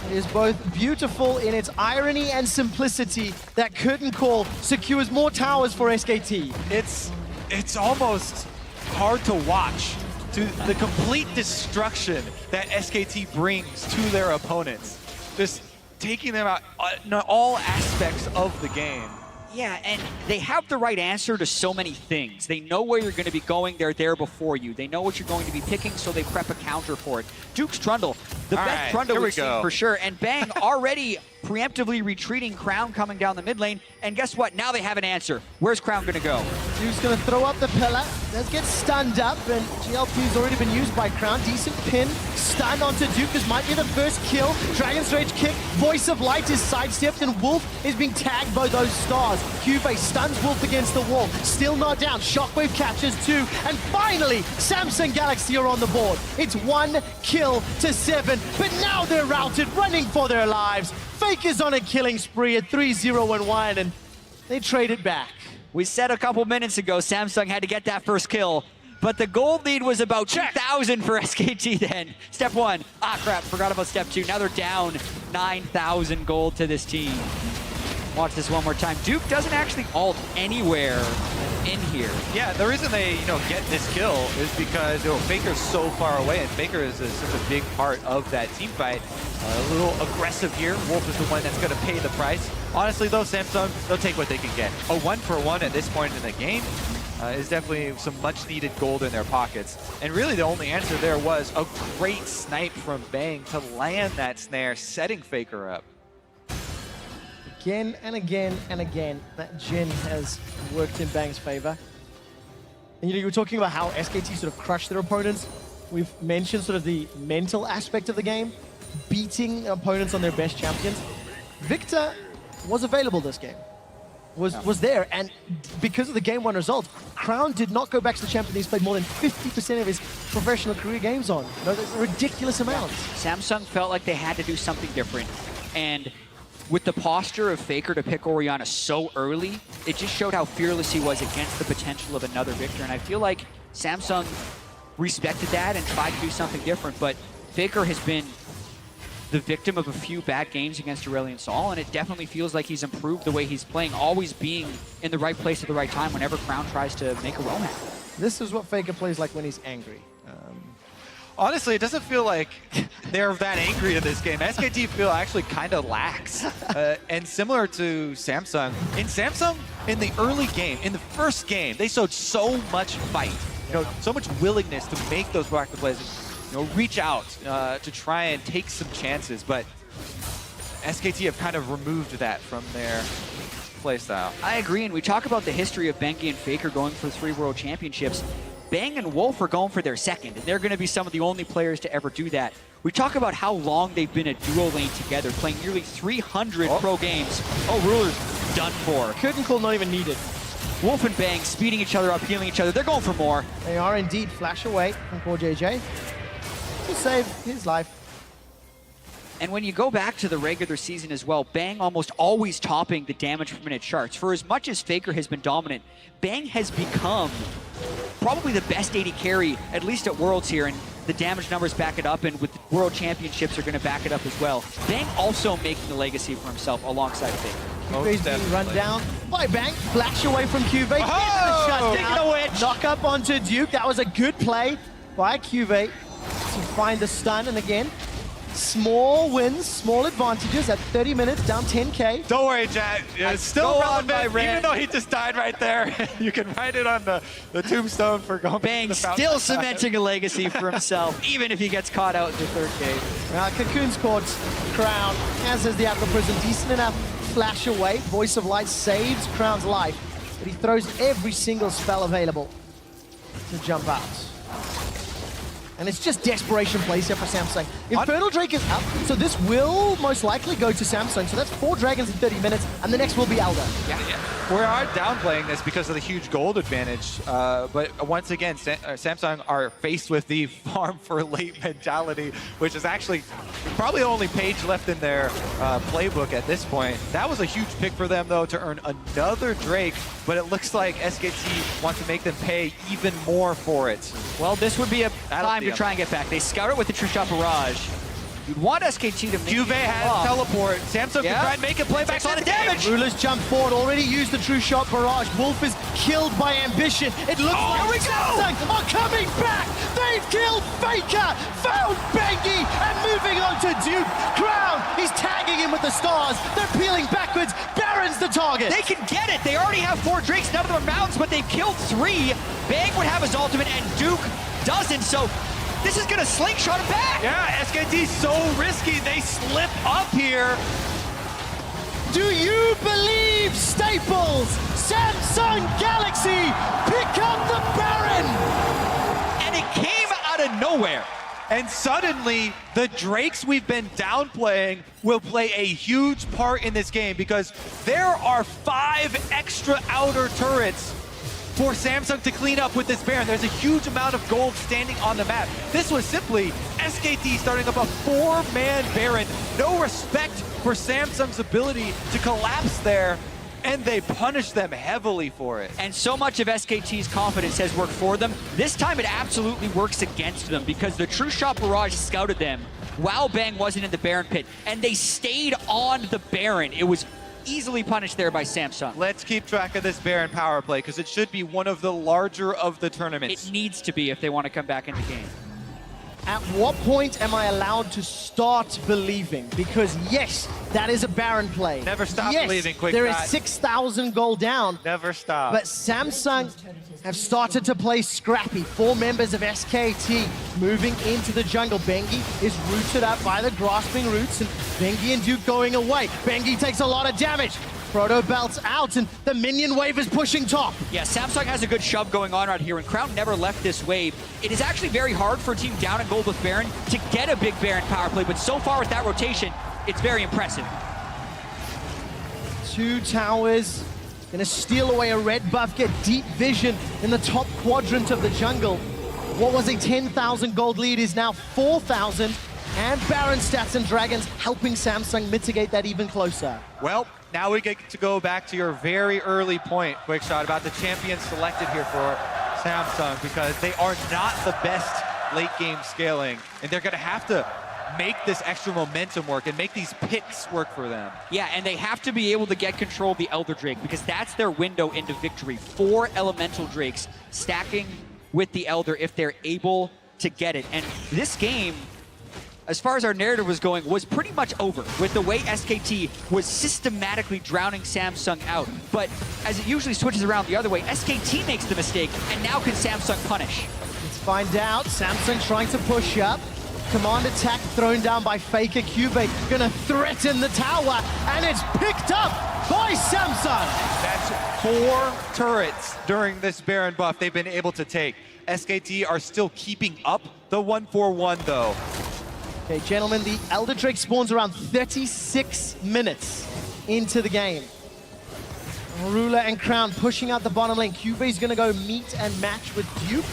It is both beautiful in its irony and simplicity that curtain call secures more towers for SKT. It's almost hard to watch to the complete destruction that SKT brings to their opponents. Just taking them out in all aspects of the game. Yeah, and they have the right answer to so many things. They know where you're going to be going. They're there before you. They know what you're going to be picking, so they prep a counter for it. Duke's Trundle, the best Trundle we've seen for sure. And Bang already preemptively retreating Crown coming down the mid lane. And guess what? Now they have an answer. Where's Crown going to go? Duke's going to throw up the pillar. Does get stunned up, and GLP's already been used by Crown. Decent pin. Stun onto Duke. This might be the first kill. Dragon's Rage kick. Voice of Light is sidestepped, and Wolf is being tagged by those stars. QV stuns Wolf against the wall. Still not down. Shockwave catches two. And finally, Samsung Galaxy are on the board. It's 1 kill to 7, but now they're routed, running for their lives. Fake is on a killing spree at 3-0-1, and they trade it back. We said a couple minutes ago Samsung had to get that first kill, but the gold lead was about 2,000 for SKT then. Step 1. Ah, crap, forgot about step 2. Now they're down 9,000 gold to this team. Watch this one more time. Duke doesn't actually ult anywhere in here. Yeah, the reason they, get this kill is because Faker's so far away, and Faker is such a big part of that team fight. A little aggressive here. Wolf is the one that's going to pay the price. Honestly, though, Samsung, they'll take what they can get. A 1-for-1 at this point in the game is definitely some much-needed gold in their pockets. And really, the only answer there was a great snipe from Bang to land that snare, setting Faker up. Again and again and again, that Jhin has worked in Bang's favor. And you were talking about how SKT sort of crushed their opponents. We've mentioned sort of the mental aspect of the game, beating opponents on their best champions. Victor was available this game, was there, and because of the game 1 result, Crown did not go back to the champion he's played more than 50% of his professional career games on. That's a ridiculous amount. Samsung felt like they had to do something different, and with the posture of Faker to pick Orianna so early, it just showed how fearless he was against the potential of another Victor. And I feel like Samsung respected that and tried to do something different, but Faker has been the victim of a few bad games against Aurelion Sol, and it definitely feels like he's improved the way he's playing, always being in the right place at the right time whenever Crown tries to make a roam happen. This is what Faker plays like when he's angry. Honestly, it doesn't feel like they're that angry in this game. SKT feel actually kind of lax. And similar to Samsung, in the early game, in the first game, they showed so much fight, so much willingness to make those proactive plays, reach out to try and take some chances. But SKT have kind of removed that from their playstyle. I agree, and we talk about the history of Bengi and Faker going for 3 World Championships. Bang and Wolf are going for their second, and they're going to be some of the only players to ever do that. We talk about how long they've been a duo lane together, playing nearly 300 pro games. Oh, Ruler's done for. Curtain call not even needed. Wolf and Bang speeding each other up, healing each other. They're going for more. They are indeed. Flash away from poor JJ to save his life. And when you go back to the regular season as well, Bang almost always topping the damage per minute charts. For as much as Faker has been dominant, Bang has become probably the best AD carry, at least at Worlds here, and the damage numbers back it up, and with the World Championships are going to back it up as well. Bang also making the legacy for himself alongside Faker. QV's being run down by Bang. Flash away from QV. Shut knock up onto Duke. That was a good play by QV to find the stun, and again, Small wins, small advantages at 30 minutes, down 10K. Don't worry, Chad. It's still go on, my relevant, rant. even though he just died right there. You can write it on the tombstone for going. Bang, to the fountain. still cementing a legacy for himself, even if he gets caught out in the third game. Cocoon's caught Crown, as is the Apple Prism. Decent enough flash away. Voice of Light saves Crown's life, but he throws every single spell available to jump out. And it's just desperation plays here for Samsung. Infernal Drake is up, so this will most likely go to Samsung. So that's 4 dragons in 30 minutes, and the next will be Elder. Yeah. We are downplaying this because of the huge gold advantage. But once again, Samsung are faced with the farm for late mentality, which is actually probably the only page left in their playbook at this point. That was a huge pick for them, though, to earn another Drake. But it looks like SKT wants to make them pay even more for it. Well, this would be a time to try and get back. They scout it with the True Shot Barrage. You'd want SKT to make Juve has teleport. Samsung can try and make a play back on the damage. Rulers jump forward, already used the True Shot Barrage. Wolf is killed by Ambition. It looks like Samsung are coming back. They've killed Faker, found Bengi, and moving on to Duke. Crown, he's tagging him with the stars. They're peeling backwards. Baron's the target. They can get it. They already have 4 Drakes. None of them are mountains, but they've killed 3. Bang would have his ultimate, and Duke doesn't. So this is going to slingshot him back. Yeah, SKT's so risky. They slip up here. Do you believe, Staples? Samsung Galaxy pick up the Baron. And it came out of nowhere. And suddenly, the Drakes we've been downplaying will play a huge part in this game because there are 5 extra outer turrets for Samsung to clean up with this Baron. There's a huge amount of gold standing on the map. This was simply SKT starting up a 4-man Baron. No respect for Samsung's ability to collapse there, and they punished them heavily for it. And so much of SKT's confidence has worked for them. This time it absolutely works against them because the True Shot Barrage scouted them while Bang wasn't in the Baron pit, and they stayed on the Baron. It was easily punished there by Samsung. Let's keep track of this Baron power play because it should be one of the larger of the tournaments. It needs to be if they want to come back in the game. At what point am I allowed to start believing? Because yes, that is a Baron play. Never stop believing, Quick There is Shot. 6,000 gold down. Never stop. But Samsung have started to play scrappy. 4 members of SKT moving into the jungle. Bengi is rooted up by the grasping roots, and Bengi and Duke going away. Bengi takes a lot of damage. Proto belts out, and the minion wave is pushing top. Yeah, Samsung has a good shove going on right here, and Crown never left this wave. It is actually very hard for a team down in gold with Baron to get a big Baron power play, but so far with that rotation, it's very impressive. 2 towers, gonna steal away a red buff, get deep vision in the top quadrant of the jungle. What was a 10,000 gold lead is now 4,000, and Baron stats and dragons helping Samsung mitigate that even closer. Well, now we get to go back to your very early point, Quick Shot, about the champions selected here for Samsung, because they are not the best late game scaling, and they're gonna have to make this extra momentum work and make these picks work for them. Yeah, and they have to be able to get control of the Elder Drake because that's their window into victory. 4 Elemental Drakes stacking with the Elder if they're able to get it. And this game, as far as our narrative was going, was pretty much over with the way SKT was systematically drowning Samsung out. But as it usually switches around the other way, SKT makes the mistake, and now can Samsung punish? Let's find out. Samsung trying to push up. Command attack thrown down by Faker. Cube gonna threaten the tower, and it's picked up by Samsung. That's 4 turrets during this Baron buff they've been able to take. SKT are still keeping up the 1-4-1 though. Okay, gentlemen, the Elder Drake spawns around 36 minutes into the game. Ruler and Crown pushing out the bottom lane. Cube's gonna go meet and match with Duke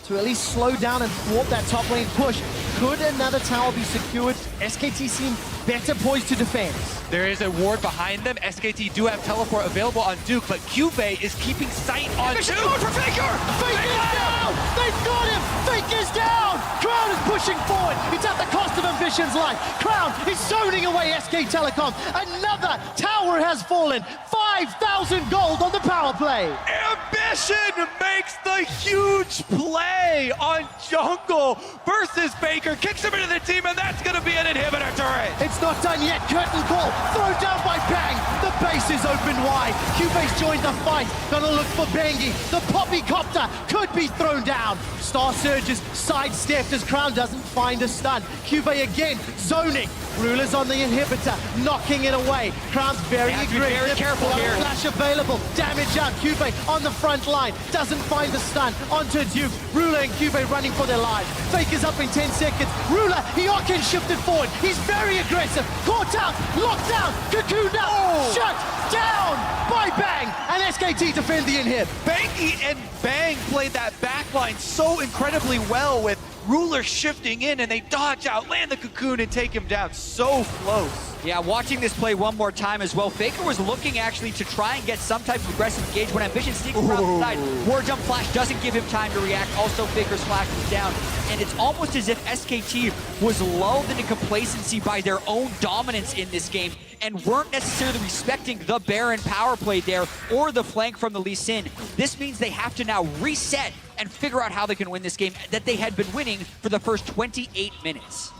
to at least slow down and thwart that top lane push. Could another tower be secured? SKT seem better poised to defend. There is a ward behind them. SKT do have teleport available on Duke, but Cube is keeping sight on Duke. Going for Faker! Faker's down! They've got him! Faker's down! Crown is pushing forward. It's at the cost of Ambition's life. Crown is zoning away SK Telecom. Another tower has fallen. 5,000 gold on the power play. Ambition! Aggression makes the huge play on Jungle versus Faker. Kicks him into the team, and that's going to be an inhibitor turret. It's not done yet. Curtain call. Thrown down by Bang. The base is open wide. Cubase joined the fight. Gonna look for Bengi. The Poppy Copter could be thrown down. Star Surges sidestepped as Crown doesn't find a stun. Cubase again zoning. Ruler's on the inhibitor, knocking it away. Crown's very aggressive. Very careful here. Flash available. Damage out. Cubase on the front line. Doesn't find the stun. Onto Duke. Ruler and Cubase running for their lives. Faker's up in 10 seconds. Ruler, Hiokin shifted forward. He's very aggressive. Caught out. Locked down. Cocooned out. Shut down by Bang. And SKT defend the inhib. Banky and Bang played that backline so incredibly well with Ruler shifting in, and they dodge out, land the cocoon, and take him down so close. Yeah, watching this play one more time as well, Faker was looking actually to try and get some type of aggressive engage when Ambition sneaks around the side. War Jump Flash doesn't give him time to react. Also, Faker's flash is down. And it's almost as if SKT was lulled into complacency by their own dominance in this game and weren't necessarily respecting the Baron power play there or the flank from the Lee Sin. This means they have to now reset and figure out how they can win this game that they had been winning for the first 28 minutes.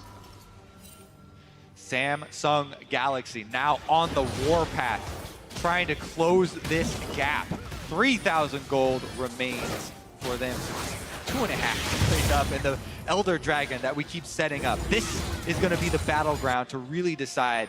Samsung Galaxy now on the warpath, trying to close this gap. 3,000 gold remains for them. 2.5 straight up, and the Elder Dragon that we keep setting up. This is going to be the battleground to really decide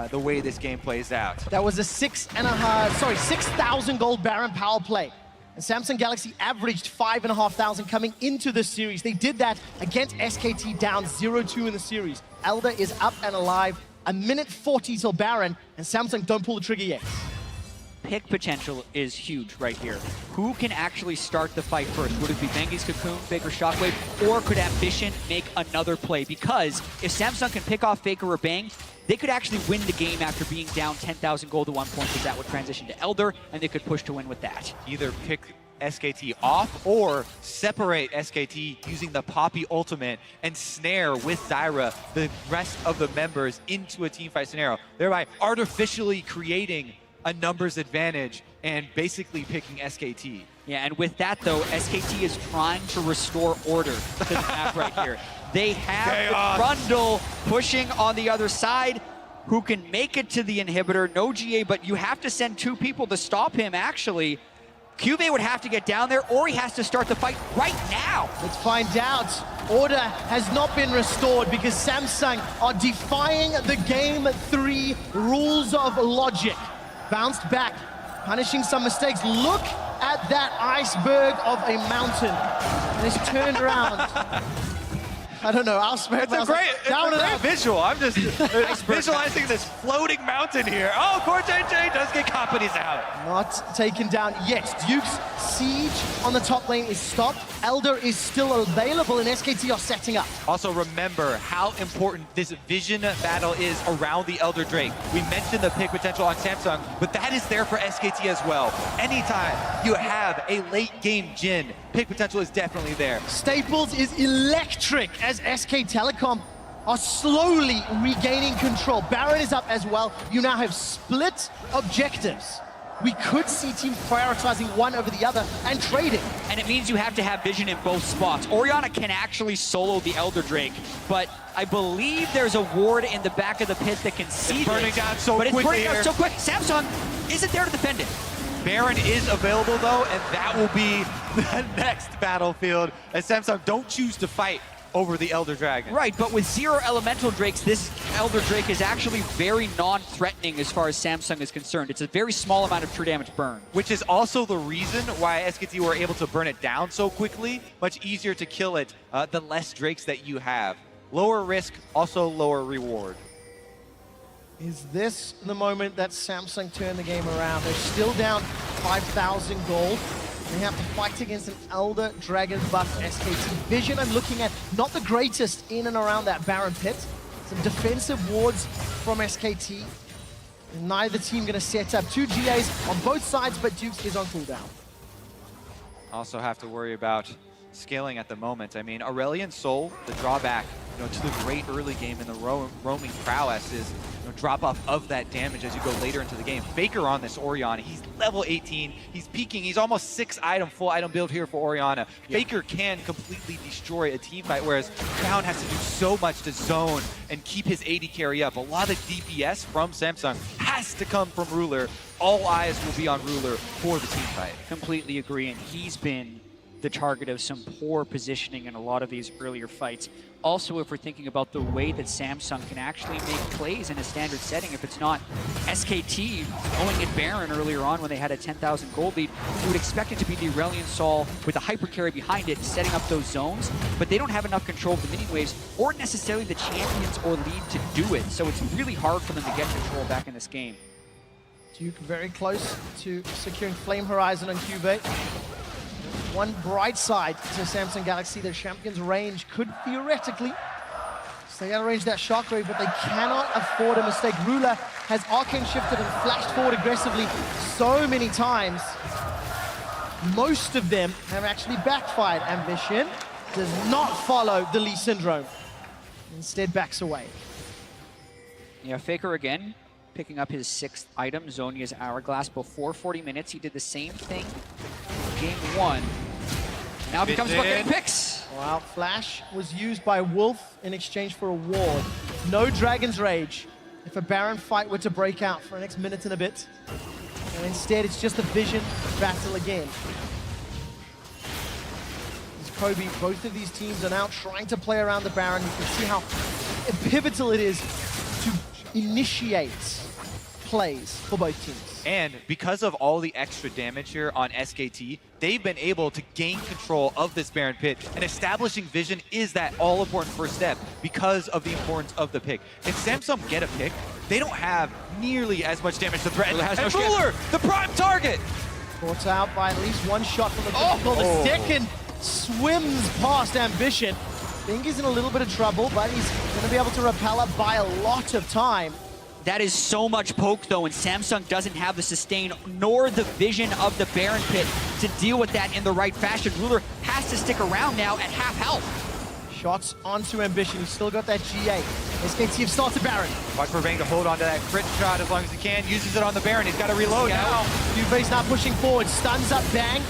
the way this game plays out. That was a 6,000 gold Baron power play. And Samsung Galaxy averaged 5,500 coming into the series. They did that against SKT down 0-2 in the series. Elder is up and alive. A minute 40 till Baron, and Samsung don't pull the trigger yet. Pick potential is huge right here. Who can actually start the fight first? Would it be Bengi's Cocoon, Faker Shockwave, or could Ambition make another play? Because if Samsung can pick off Faker or Bang, they could actually win the game after being down 10,000 gold to 1 point, because that would transition to Elder, and they could push to win with that. Either pick SKT off or separate SKT using the Poppy ultimate and snare with Zyra the rest of the members into a teamfight scenario, thereby artificially creating a numbers advantage and basically picking SKT. Yeah, and with that though, SKT is trying to restore order to the map right here. They have Chaos. the Grundle pushing on the other side, who can make it to the inhibitor. No GA, but you have to send 2 people to stop him actually. Cubase would have to get down there, or he has to start the fight right now. Let's find out. Order has not been restored because Samsung are defying the Game 3 rules of logic. Bounced back, punishing some mistakes. Look at that iceberg of a mountain. And it's turned around. I don't know, I'll spread It's a great visual. I'm just visualizing this floating mountain here. Oh, Core JJ does get companies out. Not taken down yet. Duke's siege on the top lane is stopped. Elder is still available, and SKT are setting up. Also remember how important this vision battle is around the Elder Drake. We mentioned the pick potential on Samsung, but that is there for SKT as well. Anytime you have a late game Jhin, pick potential is definitely there. Staples is electric as SK Telecom are slowly regaining control. Baron is up as well. You now have split objectives. We could see teams prioritizing one over the other and trading. And it means you have to have vision in both spots. Orianna can actually solo the Elder Drake, but I believe there's a ward in the back of the pit that can see burning down so but it's quickly burning down so quick. Samsung isn't there to defend it. Baron is available though, and that will be the next battlefield as Samsung don't choose to fight over the Elder Dragon. Right, but with 0 elemental drakes, this Elder Drake is actually very non-threatening as far as Samsung is concerned. It's a very small amount of true damage burn. Which is also the reason why SKT were able to burn it down so quickly. Much easier to kill it the less drakes that you have. Lower risk, also lower reward. Is this the moment that Samsung turn the game around? They're still down 5,000 gold. They have to fight against an Elder Dragon buff SKT. Vision I'm looking at, not the greatest in and around that Baron pit. Some defensive wards from SKT. And neither team gonna set up 2 GAs on both sides, but Dukes is on cooldown. Also have to worry about scaling at the moment. I mean, Aurelion Sol, the drawback to the great early game in the roaming prowess is drop off of that damage as you go later into the game. Faker on this Orianna, he's level 18, he's peaking, he's almost 6 item, full item build here for Orianna. Faker can completely destroy a team fight, whereas Crown has to do so much to zone and keep his AD carry up. A lot of DPS from Samsung has to come from Ruler. All eyes will be on Ruler for the team fight. Completely agree, and he's been the target of some poor positioning in a lot of these earlier fights. Also, if we're thinking about the way that Samsung can actually make plays in a standard setting, if it's not SKT going at Baron earlier on when they had a 10,000 gold lead, you would expect it to be the Aurelion Sol with a hyper carry behind it, setting up those zones, but they don't have enough control of the minion waves or necessarily the champions or lead to do it, so it's really hard for them to get control back in this game. Duke very close to securing Flame Horizon on Cubase. One bright side to Samsung Galaxy, their champion's range could theoretically stay out of range that shockwave, but they cannot afford a mistake. Ruler has arcane shifted and flashed forward aggressively so many times. Most of them have actually backfired. Ambition does not follow the Lee Syndrome. Instead backs away. Yeah, Faker again, picking up his 6th item, Zhonya's Hourglass. Before 40 minutes, he did the same thing game 1. Now it becomes about getting picks. Wow, Flash was used by Wolf in exchange for a ward. No Dragon's Rage if a Baron fight were to break out for the next minute and a bit. And instead, it's just a Vision battle again. As Kobe, both of these teams are now trying to play around the Baron. You can see how pivotal it is to initiate plays for both teams. And because of all the extra damage here on SKT, they've been able to gain control of this Baron pit, and establishing Vision is that all-important first step because of the importance of the pick. If Samsung get a pick, they don't have nearly as much damage to threaten. And Ruler, the prime target! Caught out by at least one shot from the critical. The second swims past Ambition. Bing is in a little bit of trouble, but he's going to be able to repel up by a lot of time. That is so much poke, though, and Samsung doesn't have the sustain nor the vision of the Baron pit to deal with that in the right fashion. Ruler has to stick around now at half health. Shots onto Ambition. He's still got that GA. SKT have started Baron. Watch for Bang to hold on to that crit shot as long as he can. Uses it on the Baron. He's got to reload now. Cubase now pushing forward. Stuns up Bang.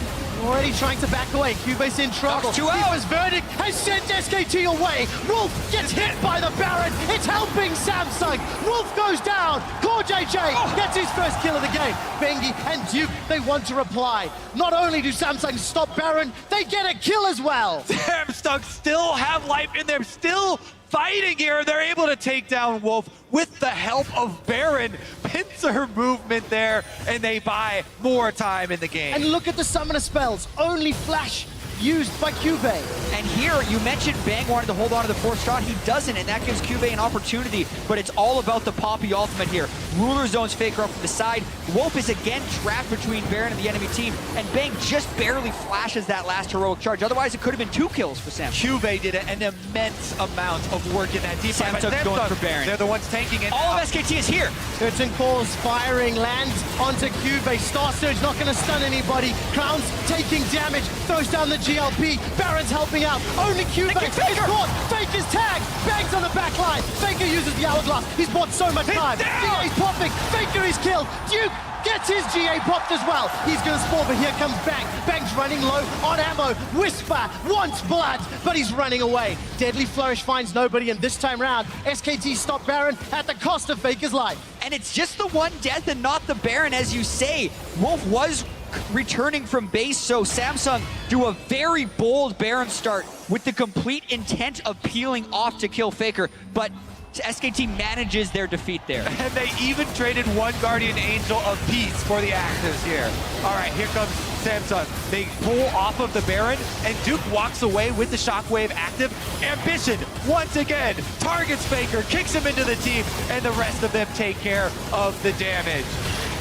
Already trying to back away. Cubase in trouble. His verdict has sent SKT away. Wolf gets hit by the Baron. It's helping Samsung. Wolf goes down. Core JJ gets his first kill of the game. Bengi and Duke, they want to reply. Not only do Samsung stop Baron, they get a kill as well. Samsung still have life in them, still fighting here. They're able to take down Wolf with the help of Baron. Pincer movement there, and they buy more time in the game. And look at the summoner spells. Only Flash used by Cubase. And here, you mentioned Bang wanted to hold on to the 4th shot. He doesn't, and that gives Cubase an opportunity, but it's all about the Poppy ultimate here. Ruler zones Faker up from the side. Wolf is again trapped between Baron and the enemy team, and Bang just barely flashes that last heroic charge. Otherwise, it could have been 2 kills for Samsung. Cubase did an immense amount of work in that deep fight. Samsung going for Baron. They're the ones tanking it. All of SKT is here. Curtain calls, firing, lands onto Cubase. Star Surge not going to stun anybody. Crown's taking damage, throws down the GLP. Baron's helping out. Only Cubase is caught. Faker's tagged. Bangs on the back line. Faker uses the hourglass. He's bought so much time. GA's popping. Faker is killed. Duke gets his GA popped as well. He's going to spawn, but here comes Bang. Bang's running low on ammo. Whisper wants blood, but he's running away. Deadly Flourish finds nobody, and this time round, SKT stop Baron at the cost of Faker's life. And it's just the one death and not the Baron, as you say. Wolf was returning from base, so Samsung do a very bold Baron start with the complete intent of peeling off to kill Faker, but SKT manages their defeat there. And they even traded one Guardian Angel of Peace for the actives here. All right, here comes Samsung. They pull off of the Baron, and Duke walks away with the Shockwave active. Ambition, once again, targets Faker, kicks him into the team, and the rest of them take care of the damage.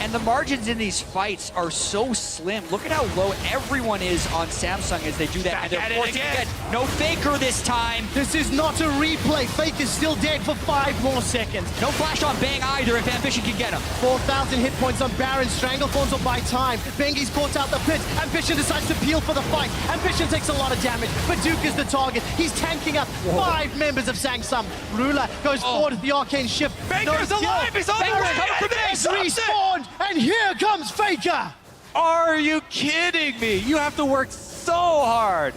And the margins in these fights are so slim. Look at how low everyone is on Samsung as they do that. And they're forcing again. No Faker this time. This is not a replay. Fake is still dead for 5 more seconds. No flash on Bang either if Ambition can get him. 4,000 hit points on Baron. Stranglethorns will buy time. Bengi's caught out the pit. Ambition decides to peel for the fight. Ambition takes a lot of damage, but Duke is the target. He's tanking up 5 members of Sangsum. Ruler goes forward with the arcane shift. Faker's alive! He's on the way! He's respawned, and here comes Faker! Are you kidding me? You have to work so hard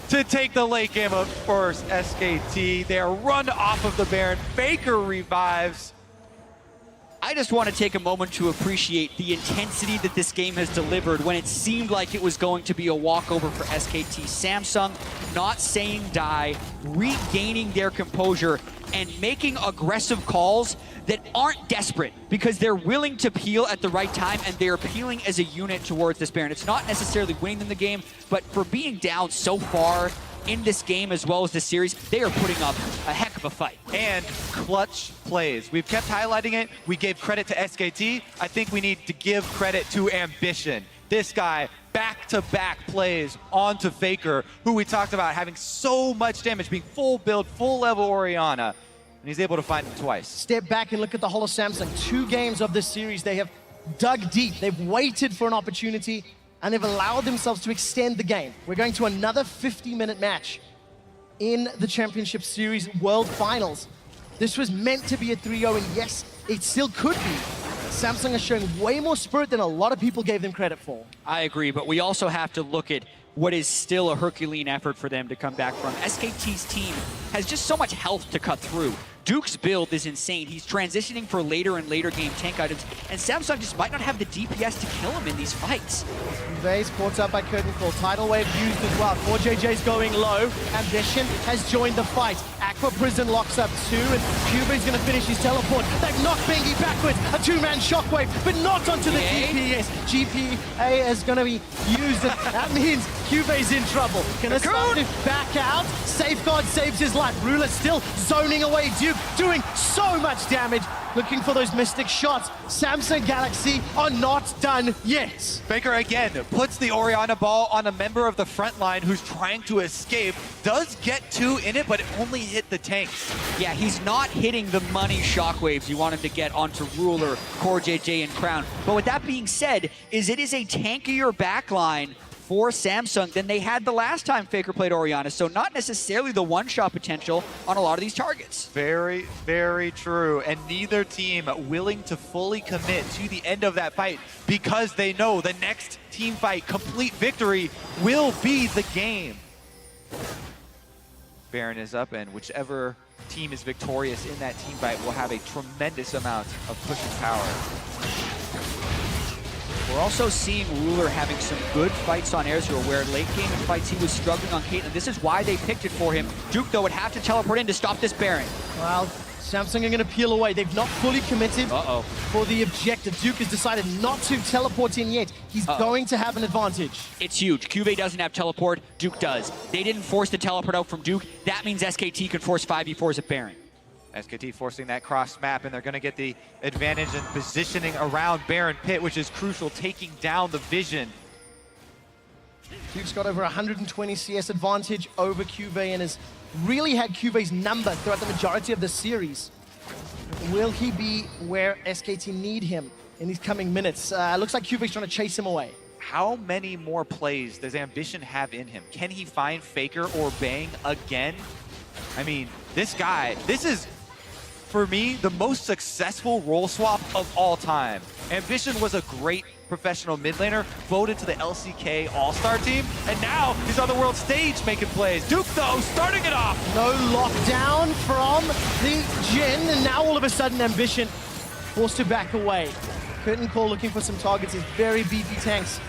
to take the late game of first SKT. They are run off of the Baron. Faker revives. I just want to take a moment to appreciate the intensity that this game has delivered when it seemed like it was going to be a walkover for SKT. Samsung not saying die, regaining their composure, and making aggressive calls that aren't desperate because they're willing to peel at the right time and they're peeling as a unit towards this Baron. It's not necessarily winning them the game, but for being down so far in this game as well as this series, they are putting up a heck of a fight. And clutch plays. We've kept highlighting it. We gave credit to SKT. I think we need to give credit to Ambition. This guy, back-to-back plays onto Faker, who we talked about having so much damage, being full build, full level Orianna, and he's able to find him twice. Step back and look at the whole of Samsung. 2 games of this series, they have dug deep. They've waited for an opportunity, and they've allowed themselves to extend the game. We're going to another 50-minute match in the Championship Series World Finals. This was meant to be a 3-0, and yes, it still could be. Samsung is showing way more spirit than a lot of people gave them credit for. I agree, but we also have to look at what is still a Herculean effort for them to come back from. SKT's team has just so much health to cut through. Duke's build is insane. He's transitioning for later and later game tank items, and Samsung just might not have the DPS to kill him in these fights. Vase caught up by Curtain Call. Tidal Wave used as well. 4JJ's going low. Ambition has joined the fight. Aqua Prison locks up 2, and Cuba's going to finish his teleport. They've knocked Bengi backwards. A 2-man shockwave, but not onto the GPS. GPA is going to be used, and that means Cuba's in trouble. Gonna start to back out. Safeguard saves his life. Ruler still zoning away Duke, doing so much damage. Looking for those mystic shots. Samsung Galaxy are not done yet. Faker again puts the Orianna ball on a member of the front line who's trying to escape. Does get 2 in it, but it only hit the tanks. Yeah, he's not hitting the money shockwaves you want him to get onto Ruler, Core JJ, and Crown. But with that being said, it is a tankier backline for Samsung than they had the last time Faker played Orianna, so not necessarily the one-shot potential on a lot of these targets. Very, very true, and neither team willing to fully commit to the end of that fight because they know the next team fight, complete victory, will be the game. Baron is up, and whichever team is victorious in that team fight will have a tremendous amount of pushing power. We're also seeing Ruler having some good fights on Ezreal, where late game in fights he was struggling on Caitlyn. This is why they picked it for him. Duke, though, would have to teleport in to stop this Baron. Well, Samsung are going to peel away. They've not fully committed for the objective. Duke has decided not to teleport in yet. He's going to have an advantage. It's huge. Cuvée doesn't have teleport. Duke does. They didn't force the teleport out from Duke. That means SKT can force 5v4s at Baron. SKT forcing that cross map, and they're going to get the advantage in positioning around Baron Pit, which is crucial, taking down the vision. Duke's got over 120 CS advantage over Cuvée and has really had Cuvé's number throughout the majority of the series. Will he be where SKT need him in these coming minutes? Looks like Cuvé's trying to chase him away. How many more plays does Ambition have in him? Can he find Faker or Bang again? I mean, this guy, this is, for me, the most successful role swap of all time. Ambition was a great professional mid laner, voted to the LCK All-Star team, and now he's on the world stage making plays. Duke, though, starting it off. No lockdown from the Jhin, and now all of a sudden Ambition forced to back away. Curtain Call looking for some targets. His very beefy tanks.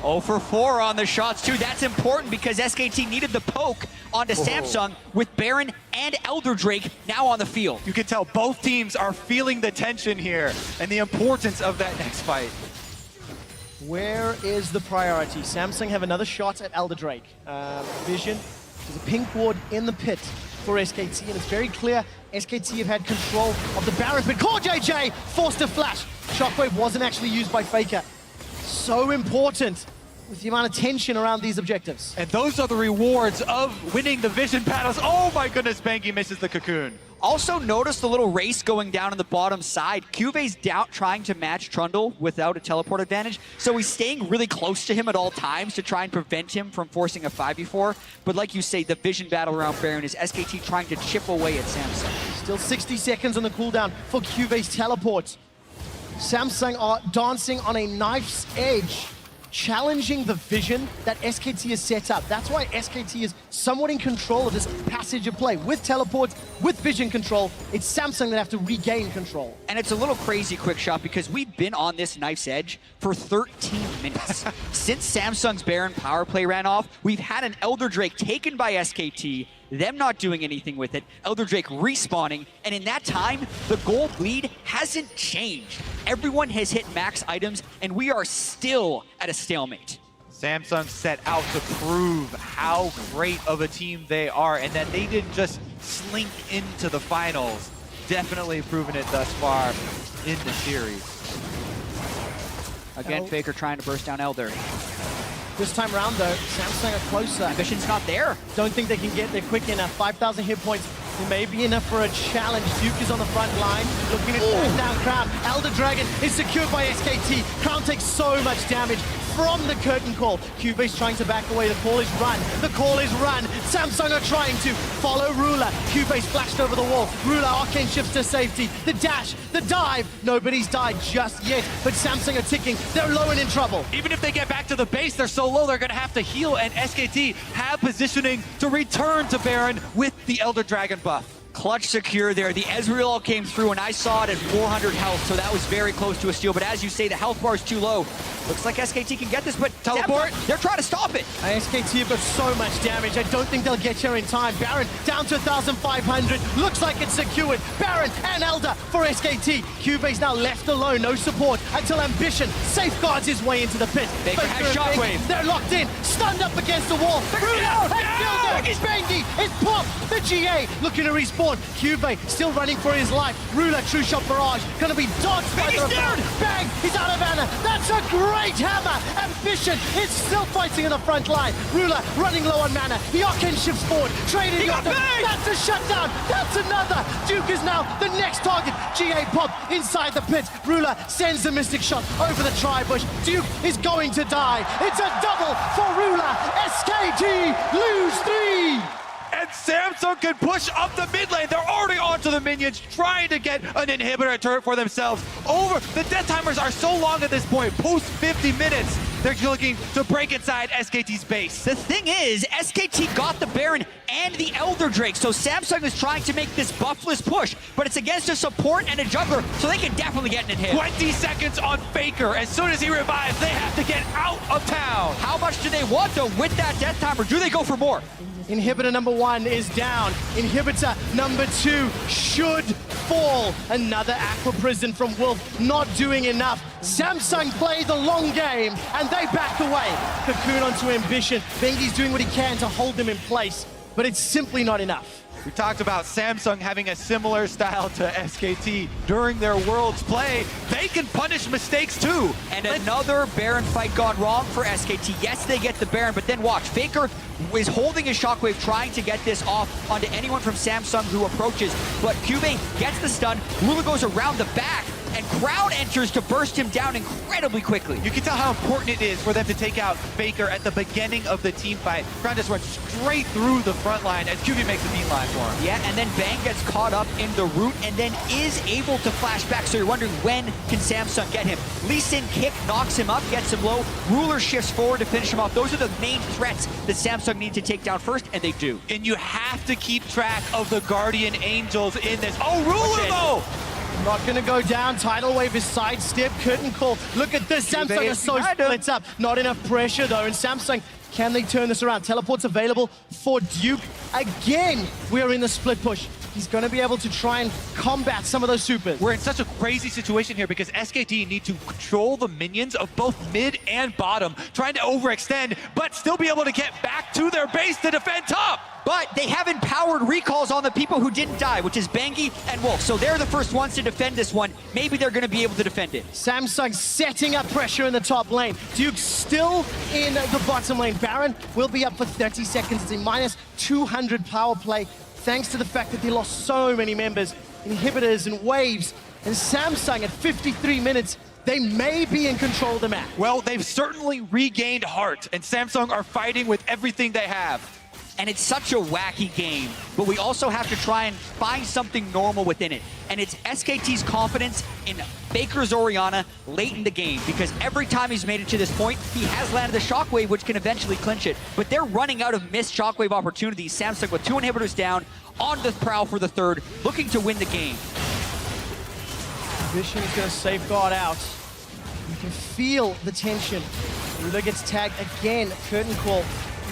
0 for 4 on the shots, too. That's important because SKT needed the poke onto Samsung with Baron and Elder Drake now on the field. You can tell both teams are feeling the tension here and the importance of that next fight. Where is the priority? Samsung have another shot at Elder Drake. Vision, there's a pink ward in the pit for SKT, and it's very clear SKT have had control of the Baron, but Core JJ forced a flash. Shockwave wasn't actually used by Faker. So important with the amount of tension around these objectives. And those are the rewards of winning the vision battles. Oh my goodness, Bangy misses the cocoon. Also notice the little race going down on the bottom side. Cuve's down trying to match Trundle without a teleport advantage, so he's staying really close to him at all times to try and prevent him from forcing a 5v4. But like you say, the vision battle around Baron is SKT trying to chip away at Samsung. Still 60 seconds on the cooldown for Cuve's teleport. Samsung are dancing on a knife's edge, challenging the vision that SKT has set up. That's why SKT is somewhat in control of this passage of play. With teleports, with vision control, it's Samsung that have to regain control. And it's a little crazy, Quick Shot, because we've been on this knife's edge for 13 minutes. Since Samsung's Baron power play ran off, we've had an Elder Drake taken by SKT, them not doing anything with it, Elder Drake respawning, and in that time, the gold lead hasn't changed. Everyone has hit max items, and we are still at a stalemate. Samsung set out to prove how great of a team they are and that they didn't just slink into the finals. Definitely proven it thus far in the series. Again, Faker trying to burst down Elder. This time around, though, Samsung are closer. Ambition's not there. Don't think they can get there quick enough. 5,000 hit points may be enough for a challenge. Duke is on the front line, looking at back down Crown. Elder Dragon is secured by SKT. Crown takes so much damage from the curtain call. Cube's trying to back away. The call is run. The call is run. Samsung are trying to follow Ruler. Cube's flashed over the wall. Ruler arcane shifts to safety. The dash, the dive. Nobody's died just yet, but Samsung are ticking. They're low and in trouble. Even if they get back to the base, they're so low, they're going to have to heal, and SKT have positioning to return to Baron with the Elder Dragon buff. Clutch secure there. The Ezreal came through, and I saw it at 400 health, so that was very close to a steal. But as you say, the health bar is too low. Looks like SKT can get this, but Teleport. They're trying to stop it. SKT have got so much damage. I don't think they'll get here in time. Baron down to 1,500. Looks like it's secured. Baron and Elder for SKT. Cube's now left alone. No support until Ambition safeguards his way into the pit. Faker has Shockwave. They're locked in. Stunned up against the wall. Bangy is popped. The GA looking to respawn. Cube still running for his life. Ruler, true shot barrage. Gonna be dodged by the rebound. Bang! He's out of mana. That's a great hammer. Ambition is still fighting in the front line. Ruler running low on mana. The arcane shifts forward. Trading. That's a shutdown. That's another. Duke is now the next target. GA pop inside the pit. Ruler sends the mystic shot over the tri-bush. Duke is going to die. It's a double for Ruler. SKT lose 3. And Samsung can push up the mid lane. They're already onto the minions, trying to get an inhibitor turret for themselves. The death timers are so long at this point, post 50 minutes. They're looking to break inside SKT's base. The thing is, SKT got the Baron and the Elder Drake, so Samsung is trying to make this buffless push, but it's against a support and a jungler, so they can definitely get an hit. 20 seconds on Faker. As soon as he revives, they have to get out of town. How much do they want, though, with that death timer? Do they go for more? Inhibitor number 1 is down. Inhibitor number 2 should fall. Another Aqua Prison from Wolf, not doing enough. Samsung play the long game, and they back away. Cocoon onto Ambition. Bengi's doing what he can to hold them in place, but it's simply not enough. We talked about Samsung having a similar style to SKT during their Worlds play. They can punish mistakes too. And another Baron fight gone wrong for SKT. Yes, they get the Baron, but then watch. Faker is holding his Shockwave, trying to get this off onto anyone from Samsung who approaches. But Cube gets the stun. Ruler goes around the back, and Crowd enters to burst him down incredibly quickly. You can tell how important it is for them to take out Faker at the beginning of the team fight. Crowd just went straight through the front line as QB makes a beeline for him. Yeah, and then Bang gets caught up in the root and then is able to flash back. So you're wondering, when can Samsung get him? Lee Sin kick knocks him up, gets him low. Ruler shifts forward to finish him off. Those are the main threats that Samsung need to take down first, and they do. And you have to keep track of the Guardian Angels in this. Oh, Ruler though! Not gonna go down. Tidal wave is sidestep. Curtain call. Look at this. Samsung are so split up. Not enough pressure though. And Samsung, can they turn this around? Teleport's available for Duke. Again, we are in the split push. He's gonna be able to try and combat some of those supers. We're in such a crazy situation here because SKT need to control the minions of both mid and bottom, trying to overextend, but still be able to get back to their base to defend top. but they have empowered recalls on the people who didn't die, which is Bengi and Wolf. So they're the first ones to defend this one. Maybe they're going to be able to defend it. Samsung setting up pressure in the top lane. Duke still in the bottom lane. Baron will be up for 30 seconds. It's a minus 200 power play, thanks to the fact that they lost so many members, inhibitors and waves. And Samsung at 53 minutes, they may be in control of the map. Well, they've certainly regained heart, and Samsung are fighting with everything they have. And it's such a wacky game, but we also have to try and find something normal within it. And it's SKT's confidence in Faker's Orianna late in the game, because every time he's made it to this point, he has landed the Shockwave, which can eventually clinch it. But they're running out of missed Shockwave opportunities. Samsung with 2 inhibitors down, on the prowl for the third, looking to win the game. Vision is going to safeguard out. You can feel the tension. Ruler gets tagged again. Curtain call.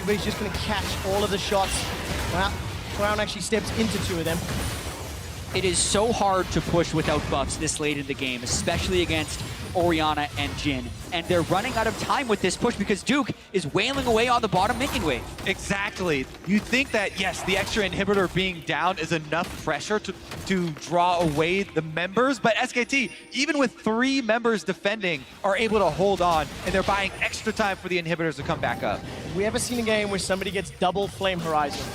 He's just going to catch all of the shots. Wow. Brown actually steps into 2 of them. It is so hard to push without buffs this late in the game, especially against Orianna and Jhin. And they're running out of time with this push because Duke is wailing away on the bottom minion wave. Exactly. You think that, yes, the extra inhibitor being down is enough pressure to draw away the members, but SKT, even with 3 members defending, are able to hold on, and they're buying extra time for the inhibitors to come back up. Have we ever seen a game where somebody gets double Flame Horizon?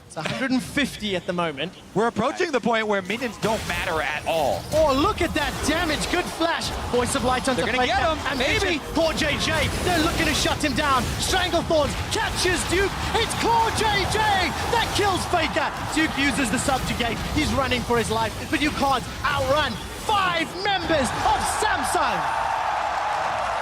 It's 150 at the moment. We're approaching the point where minions don't matter at all. Oh, look at that damage. Good flash. Voice of Light onto They're gonna get him, and maybe. Claw JJ. They're looking to shut him down. Stranglethorns catches Duke. It's Claw JJ that kills Faker. Duke uses the subjugate. He's running for his life, but you can't outrun 5 members of Samsung.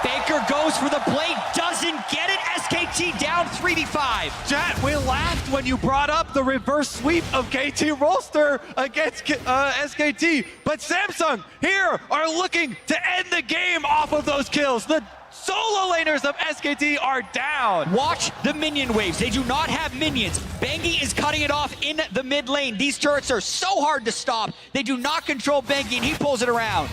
Faker goes for the blade, doesn't get it. SKT down 3v5. Chat, we laughed when you brought up the reverse sweep of KT Rolster against SKT, but Samsung here are looking to end the game off of those kills. The solo laners of SKT are down. Watch the minion waves. They do not have minions. Bengi is cutting it off in the mid lane. These turrets are so hard to stop. They do not control Bengi, and he pulls it around.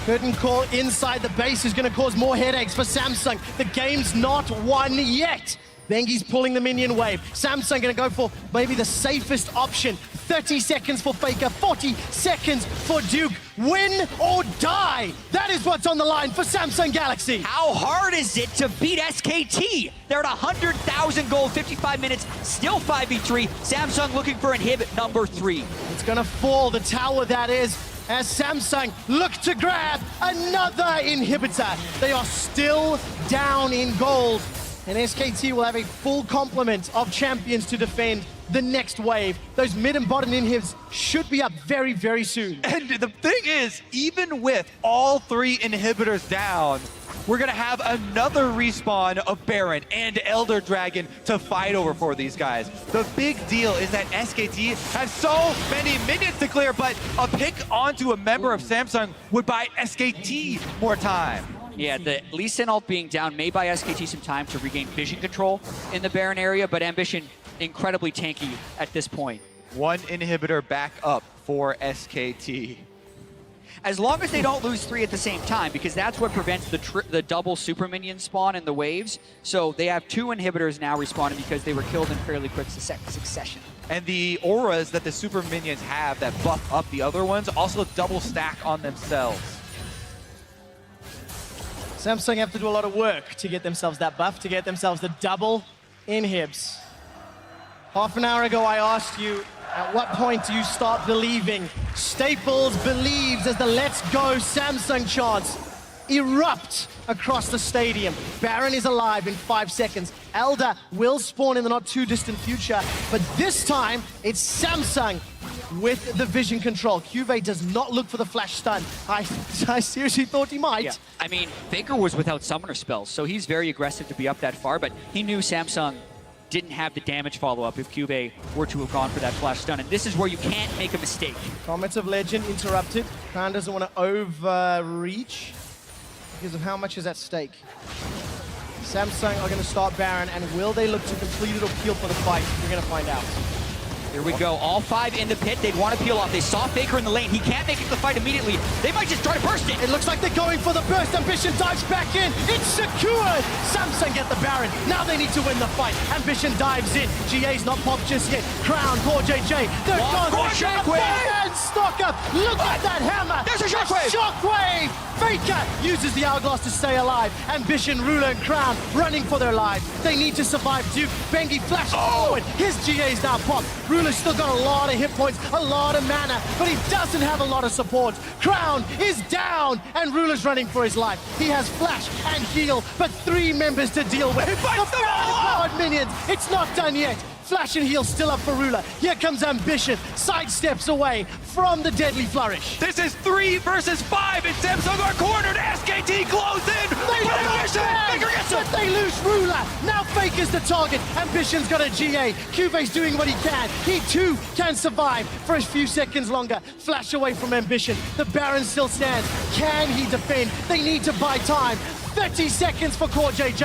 Curtain call inside the base is going to cause more headaches for Samsung. The game's not won yet. Bengi's pulling the minion wave. Samsung going to go for maybe the safest option. 30 seconds for Faker, 40 seconds for Duke. Win or die. That is what's on the line for Samsung Galaxy. How hard is it to beat SKT? They're at 100,000 gold, 55 minutes, still 5v3. Samsung looking for inhibit number 3. It's going to fall, the tower that is, as Samsung look to grab another inhibitor. They are still down in gold, and SKT will have a full complement of champions to defend the next wave. Those mid and bottom inhibs should be up very, very soon. And the thing is, even with all 3 inhibitors down, we're gonna have another respawn of Baron and Elder Dragon to fight over for these guys. The big deal is that SKT has so many minions to clear, but a pick onto a member of Samsung would buy SKT more time. Yeah, the Lee Sin ult being down may buy SKT some time to regain vision control in the Baron area, but Ambition incredibly tanky at this point. 1 inhibitor back up for SKT. As long as they don't lose 3 at the same time, because that's what prevents the double super minion spawn in the waves. So they have 2 inhibitors now respawning because they were killed in fairly quick succession. And the auras that the super minions have that buff up the other ones also double stack on themselves. Samsung have to do a lot of work to get themselves that buff, to get themselves the double inhibs. Half an hour ago, I asked you, at what point do you start believing? Staples believes as the Let's Go Samsung chants erupt across the stadium. Baron is alive in 5 seconds. Elder will spawn in the not too distant future, but this time it's Samsung with the vision control. QV does not look for the flash stun. I seriously thought he might. Yeah, I mean, Faker was without summoner spells, so he's very aggressive to be up that far, but he knew Samsung didn't have the damage follow-up if QV were to have gone for that flash stun, and this is where you can't make a mistake. Comments of Legend interrupted. Khan doesn't want to overreach because of how much is at stake. Samsung are going to start Baron, and will they look to complete it or peel for the fight? We're going to find out. Here we go. All 5 in the pit. They'd want to peel off. They saw Faker in the lane. He can't make it to the fight immediately. They might just try to burst it. It looks like they're going for the burst. Ambition dives back in. It's secured. Samsung get the Baron. Now they need to win the fight. Ambition dives in. GA's not popped just yet. Crown, Core JJ. They're gone. Shockwave. And Stalker. Look at that hammer. There's a Shockwave. Shockwave. Faker uses the Hourglass to stay alive. Ambition, Ruler, and Crown running for their lives. They need to survive. Duke, Bengi flashes forward. His GA's now popped. Ruler's still got a lot of hit points, a lot of mana, but he doesn't have a lot of support. Crown is down, and Ruler's running for his life. He has flash and heal, but 3 members to deal with. The powered minions. It's not done yet. Flash and heal still up for Ruler. Here comes Ambition. Sidesteps away from the deadly flourish. This is 3 versus 5, and Samsung are cornered. SKT glows in. They but they lose Ruler. Now Faker's the target. Ambition's got a GA. Cuve's doing what he can. He too can survive for a few seconds longer. Flash away from Ambition. The Baron still stands. Can he defend? They need to buy time. 30 seconds for Core JJ.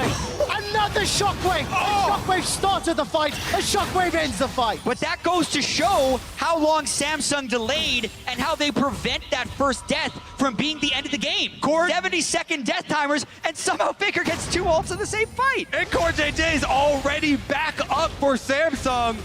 Another Shockwave. A Shockwave started the fight. A Shockwave ends the fight. But that goes to show how long Samsung delayed and how they prevent that first death from being the end of the game. 70-second death timers, and somehow Faker gets 2 ults in the same fight. And Core JJ is already back up for Samsung.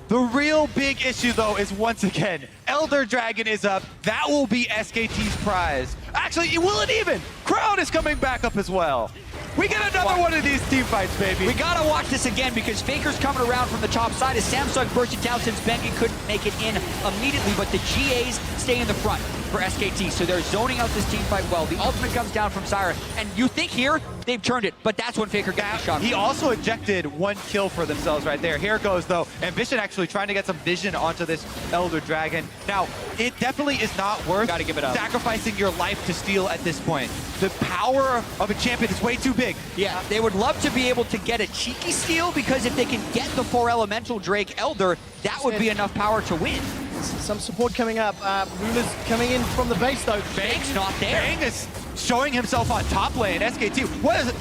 The real big issue, though, is once again, Elder Dragon is up. That will be SKT's prize. Actually, will it even? Crown is coming back up as well. We get another one of these team fights, baby. We gotta watch this again because Faker's coming around from the top side as Samsung burst it down since Bengi couldn't make it in immediately, but the GAs stay in the front for SKT, so they're zoning out this team fight well. The ultimate comes down from Zyra, and you think here, they've turned it, but that's when Faker gets the shot. He also ejected 1 kill for themselves right there. Here it goes, though. Ambition actually trying to get some vision onto this Elder Dragon. Now, it definitely is not worth Gotta give it up. sacrificing your life to steal at this point. The power of a champion is way too big. Yeah, they would love to be able to get a cheeky steal because if they can get the 4 elemental Drake Elder, that would be enough power to win. Some support coming up. Ruler's coming in from the base, though. Bang's not there. Bang is showing himself on top lane. SKT, what is it?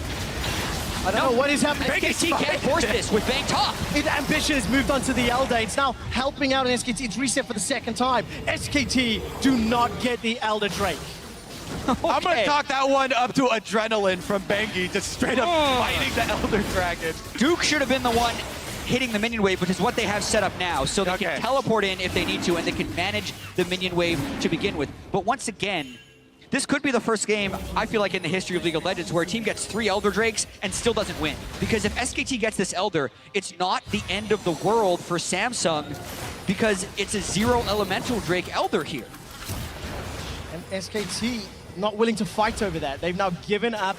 I don't know what is happening. SKT can't force this with Bang top. Ambition has moved on to the Elder. It's now helping out in SKT. It's reset for the 2nd time. SKT do not get the Elder Drake. Okay. I'm going to talk that one up to adrenaline from Bengi, just straight up fighting the Elder Dragon. Duke should have been the one hitting the minion wave, which is what they have set up now. So they can teleport in if they need to, and they can manage the minion wave to begin with. But once again, this could be the first game, I feel like, in the history of League of Legends where a team gets 3 Elder Drakes and still doesn't win. Because if SKT gets this Elder, it's not the end of the world for Samsung because it's a 0 Elemental Drake Elder here. And SKT not willing to fight over that. They've now given up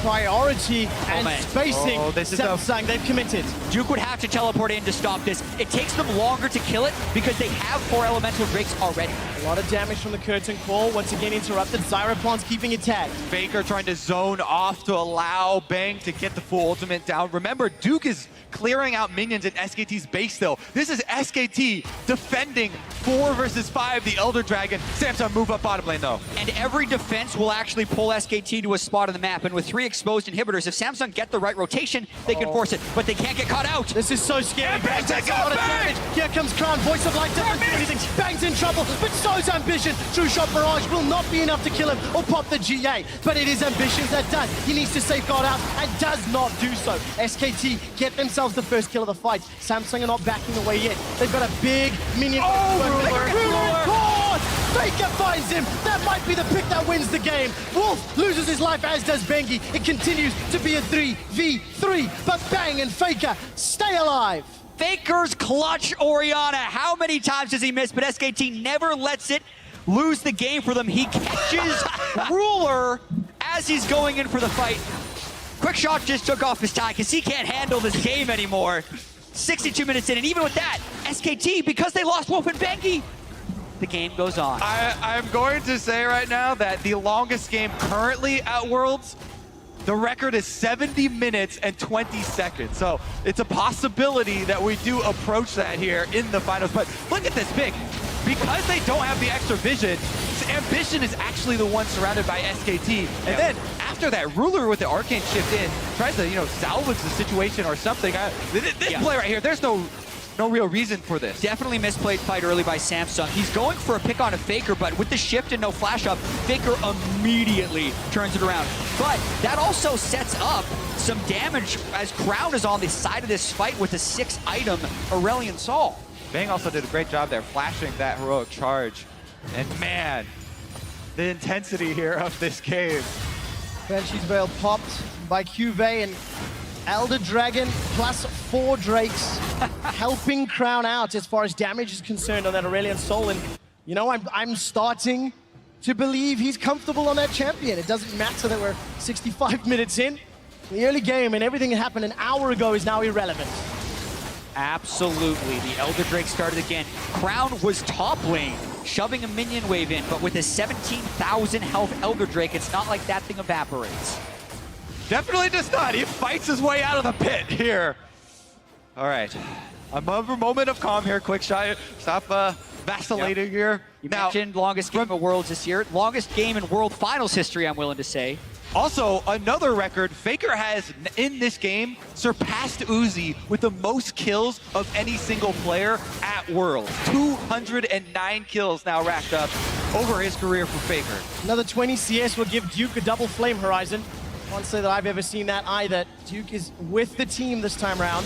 priority and spacing. Samsung, they've committed. Duke would have to teleport in to stop this. It takes them longer to kill it because they have 4 Elemental Drakes already. A lot of damage from the curtain call. Once again interrupted. Zyra Plant's keeping it tagged. Faker trying to zone off to allow Bang to get the full ultimate down. Remember, Duke is clearing out minions in SKT's base, though. This is SKT defending 4 versus 5, the Elder Dragon. Samsung move up bottom lane, though. And every defense will actually pull SKT to a spot on the map. And with 3 exposed inhibitors, if Samsung get the right rotation, they can force it. But they can't get caught out. This is so scary. Bang takes a lot of damage. Here comes Crown. Voice of Light doesn't do anything. Bang's in trouble, but so's Ambition. True Shot Barrage will not be enough to kill him or pop the GA. But it is Ambition that does. He needs to safeguard out and does not do so. SKT get themselves the first kill of the fight. Samsung are not backing away yet. They've got a big minion. Ruler caught! Faker finds him. That might be the pick that wins the game. Wolf loses his life, as does Bengi. It continues to be a 3v3, but Bang and Faker stay alive. Faker's clutch Orianna. How many times does he miss? But SKT never lets it lose the game for them. He catches Ruler as he's going in for the fight. Quick Shot just took off his tie because he can't handle this game anymore. 62 minutes in, and even with that, SKT, because they lost Wolf and Bengi, the game goes on. I'm going to say right now that the longest game currently at Worlds, the record is 70 minutes and 20 seconds. So it's a possibility that we do approach that here in the finals. But look at this pick. Because they don't have the extra vision, Ambition is actually the one surrounded by SKT. And then after that, Ruler with the Arcane shift in, tries to, salvage the situation or something. This play right here, there's no no real reason for this. Definitely misplayed fight early by Samsung. He's going for a pick on a Faker, but with the shift and no flash up, Faker immediately turns it around. But that also sets up some damage as Crown is on the side of this fight with a 6-item Aurelion Sol. Bang also did a great job there, flashing that heroic charge. And man, the intensity here of this game. Banshee's Veil popped by Cuvée, and Elder Dragon plus 4 Drakes helping Crown out as far as damage is concerned on that Aurelion Sol. And you know, I'm starting to believe he's comfortable on that champion. It doesn't matter that we're 65 minutes in. The early game and everything that happened an hour ago is now irrelevant. Absolutely. The Elder Drake started again. Crown was top lane, shoving a minion wave in, but with a 17,000 health Elder Drake, it's not like that thing evaporates. Definitely does not. He fights his way out of the pit here. All right. A moment of calm here. Quick shot. Stop vacillating here. You mentioned longest game of Worlds this year. Longest game in World Finals history, I'm willing to say. Also, another record, Faker has, in this game, surpassed Uzi with the most kills of any single player at Worlds. 209 kills now racked up over his career for Faker. Another 20 CS will give Duke a double flame horizon. Can't say that I've ever seen that either. Duke is with the team this time around.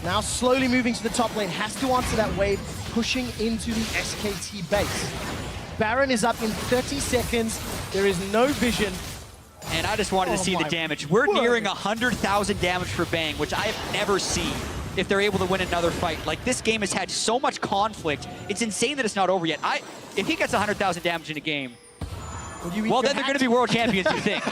Now slowly moving to the top lane, has to answer that wave, pushing into the SKT base. Baron is up in 30 seconds. There is no vision. And I just wanted to see the damage. We're nearing 100,000 damage for Bang, which I have never seen if they're able to win another fight. Like, this game has had so much conflict. It's insane that it's not over yet. If he gets 100,000 damage in a game, well, then they're going to be world champions, you think.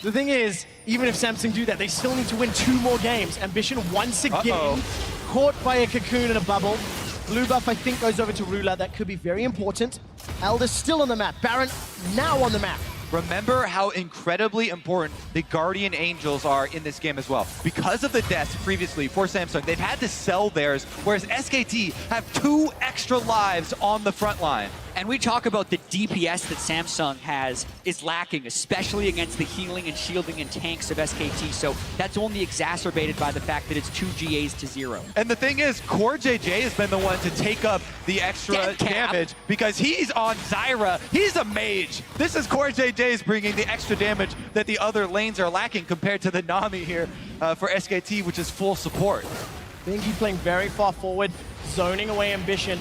The thing is, even if Samsung do that, they still need to win 2 more games. Ambition once again, caught by a cocoon in a bubble. Blue buff, I think, goes over to Ruler. That could be very important. Elder still on the map. Baron now on the map. Remember how incredibly important the Guardian Angels are in this game as well. Because of the deaths previously for Samsung, they've had to sell theirs, whereas SKT have 2 extra lives on the front line. And we talk about the DPS that Samsung has is lacking, especially against the healing and shielding and tanks of SKT. So that's only exacerbated by the fact that it's 2 GAs to 0. And the thing is, Core JJ has been the one to take up the extra damage because he's on Zyra. He's a mage. This is Core JJ's bringing the extra damage that the other lanes are lacking compared to the Nami here for SKT, which is full support. Bingy playing very far forward, zoning away Ambition,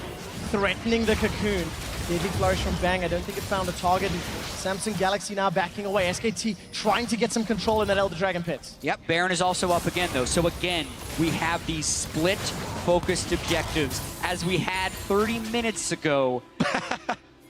threatening the cocoon. Deadly flourish from Bang. I don't think it found a target. Samsung Galaxy now backing away. SKT trying to get some control in that Elder Dragon pit. Yep, Baron is also up again, though. So again, we have these split focused objectives as we had 30 minutes ago.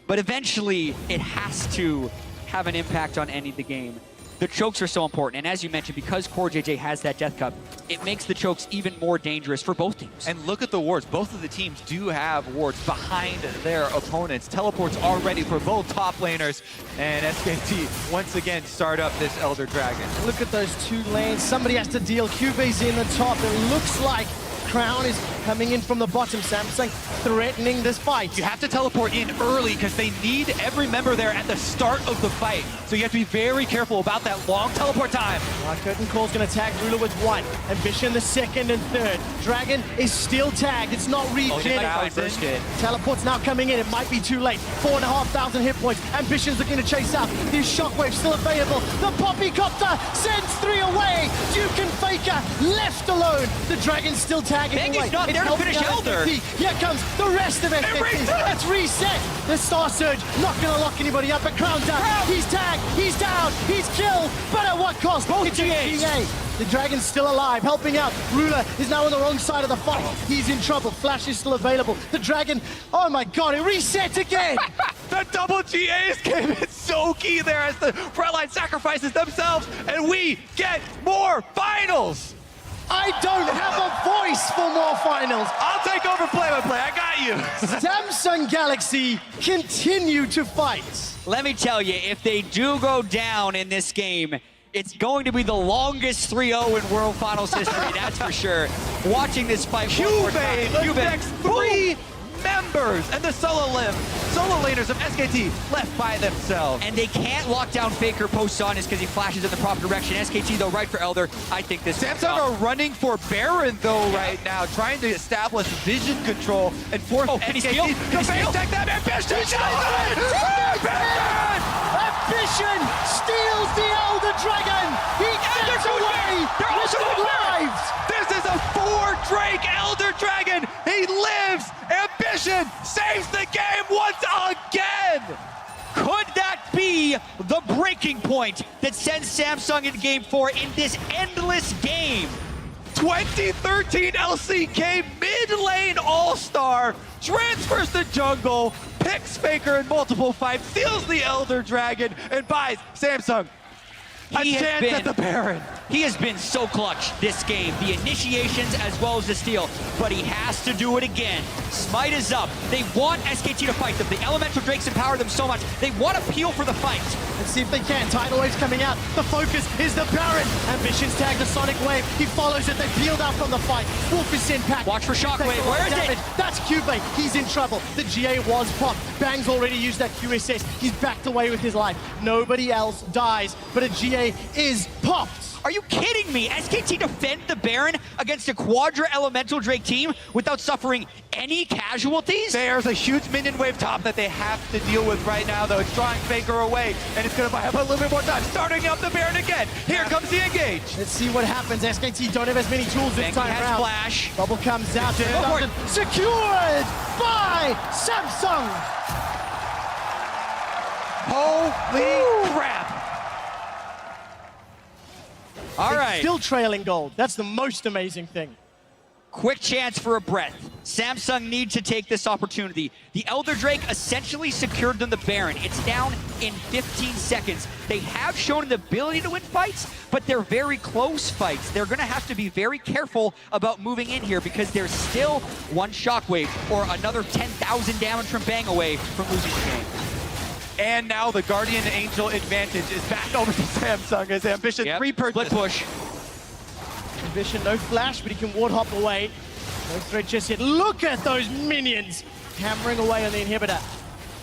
But eventually, it has to have an impact on ending the game. The chokes are so important, and as you mentioned, because Core JJ has that Death Cup, it makes the chokes even more dangerous for both teams. And look at the wards. Both of the teams do have wards behind their opponents. Teleports are ready for both top laners, and SKT once again start up this Elder Dragon. Look at those 2 lanes. Somebody has to deal. Cube's in the top. It looks like Crown is coming in from the bottom. Samsung threatening this fight. You have to teleport in early because they need every member there at the start of the fight. So you have to be very careful about that long teleport time. Curtain Call's going to tag Ruler with 1. Ambition the 2nd and 3rd. Dragon is still tagged. It's not regen. Teleport's now coming in. It might be too late. 4,500 hit points. Ambition's looking to chase out. There's Shockwave still available. The Poppycopter sends 3 away. Duke and Faker left alone. The Dragon's still tagging away. Not there to finish Elder. Here comes the rest of SKT. It's reset. The Star Surge not going to lock anybody up, but Crown's down. He's tagged. He's down. He's killed. But at what cost? Both GA. The Dragon's still alive, helping out. Ruler is now on the wrong side of the fight. He's in trouble. Flash is still available. The Dragon, oh my god, it reset again. The double GAs came in so key there as the frontline sacrifices themselves, and we get more finals. I don't have a voice for more finals. I'll take over play-by-play. I got you. Samsung Galaxy continue to fight. Let me tell you, if they do go down in this game, it's going to be the longest 3-0 in World Finals history, that's for sure. Watching this fight one more time. Cubase, 3 members and the solo laners of SKT left by themselves. And they can't lock down Faker post on is because he flashes in the proper direction. SKT though, right for Elder. I think this Samsung are running for Baron though right now, trying to establish vision control and force can he SKT steal? to Can he steal? face tech that Ambition. Ambition steals the Elder Dragon. He gets away They're with also the there. lives. This is a 4 Drake Elder Dragon. He lives. Ambition saves the game once again. Could that be the breaking point that sends Samsung in game 4 in this endless game? 2013 LCK mid lane all-star transfers the jungle, picks Faker in multiple fights, steals the Elder Dragon, and buys Samsung a chance at the Baron. He has been so clutch this game, the initiations as well as the steal, but he has to do it again. Smite is up. They want SKT to fight them. The Elemental Drakes empower them so much. They want to peel for the fight. Let's see if they can. Tidal Wave's coming out. The focus is the Baron. Ambition's tagged the Sonic Wave. He follows it. They peeled out from the fight. Wolf is in pack. Watch for Shockwave. Where is it? That's Cubase. He's in trouble. The GA was popped. Bang's already used that Q assist. He's backed away with his life. Nobody else dies, but a GA is popped. Are you kidding me? SKT defend the Baron against a Quadra Elemental Drake team without suffering any casualties? There's a huge minion wave top that they have to deal with right now, though. It's drawing Faker away, and it's going to buy up a little bit more time. Starting up the Baron again. Here comes the engage. Let's see what happens. SKT don't have as many tools this time around. Flash. Bubble comes out. Go for it. Secured by Samsung. Holy crap. All right. Still trailing gold. That's the most amazing thing. Quick chance for a breath. Samsung need to take this opportunity. The Elder Drake essentially secured them the Baron. It's down in 15 seconds. They have shown the ability to win fights, but they're very close fights. They're going to have to be very careful about moving in here because there's still one Shockwave or another 10,000 damage from Bang away from losing the game. And now the Guardian Angel advantage is back over to Samsung as Ambition repurchase. Split push. Ambition, no flash, but he can ward hop away. No threat just yet. Look at those minions hammering away on the inhibitor.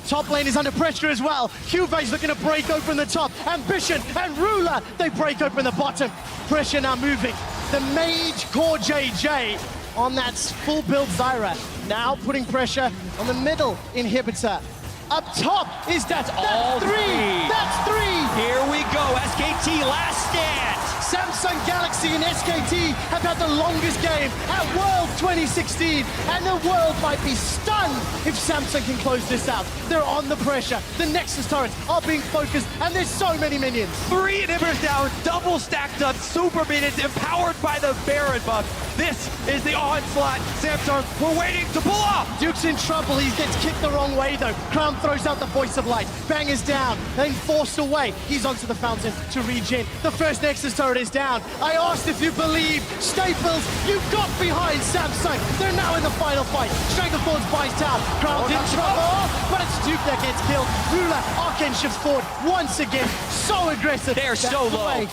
Top lane is under pressure as well. Cubase looking to break open the top. Ambition and Ruler, they break open the bottom. Pressure now moving. The Mage Core JJ on that full build Zyra. Now putting pressure on the middle inhibitor. Up top is that's three. That's three. Here we go. SKT last stand. Samsung Galaxy and SKT have had the longest game at World 2016, and the world might be stunned if Samsung can close this out. They're on the pressure. The Nexus turrets are being focused, and there's so many minions. 3 inhibitors down, double stacked up, super minions empowered by the Baron buff. This is the onslaught Samsung were waiting to pull off. Duke's in trouble. He gets kicked the wrong way, though. Crown throws out the Voice of Light. Bang is down, then forced away. He's onto the fountain to regen. The first Nexus turret is down. I asked if you believe. Staples, you got behind Samsung. They're now in the final fight. Strangleforce buys town. Crown's in trouble, but it's Duke that gets killed. Ruler, Arcane shifts forward once again. So aggressive. They're so low.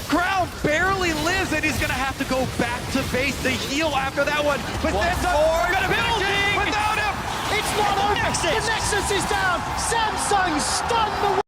Crown barely lives, and he's going to have to go back to base the heal after that one. But Samsung are going to finish it without him. It's not over. The Nexus is down.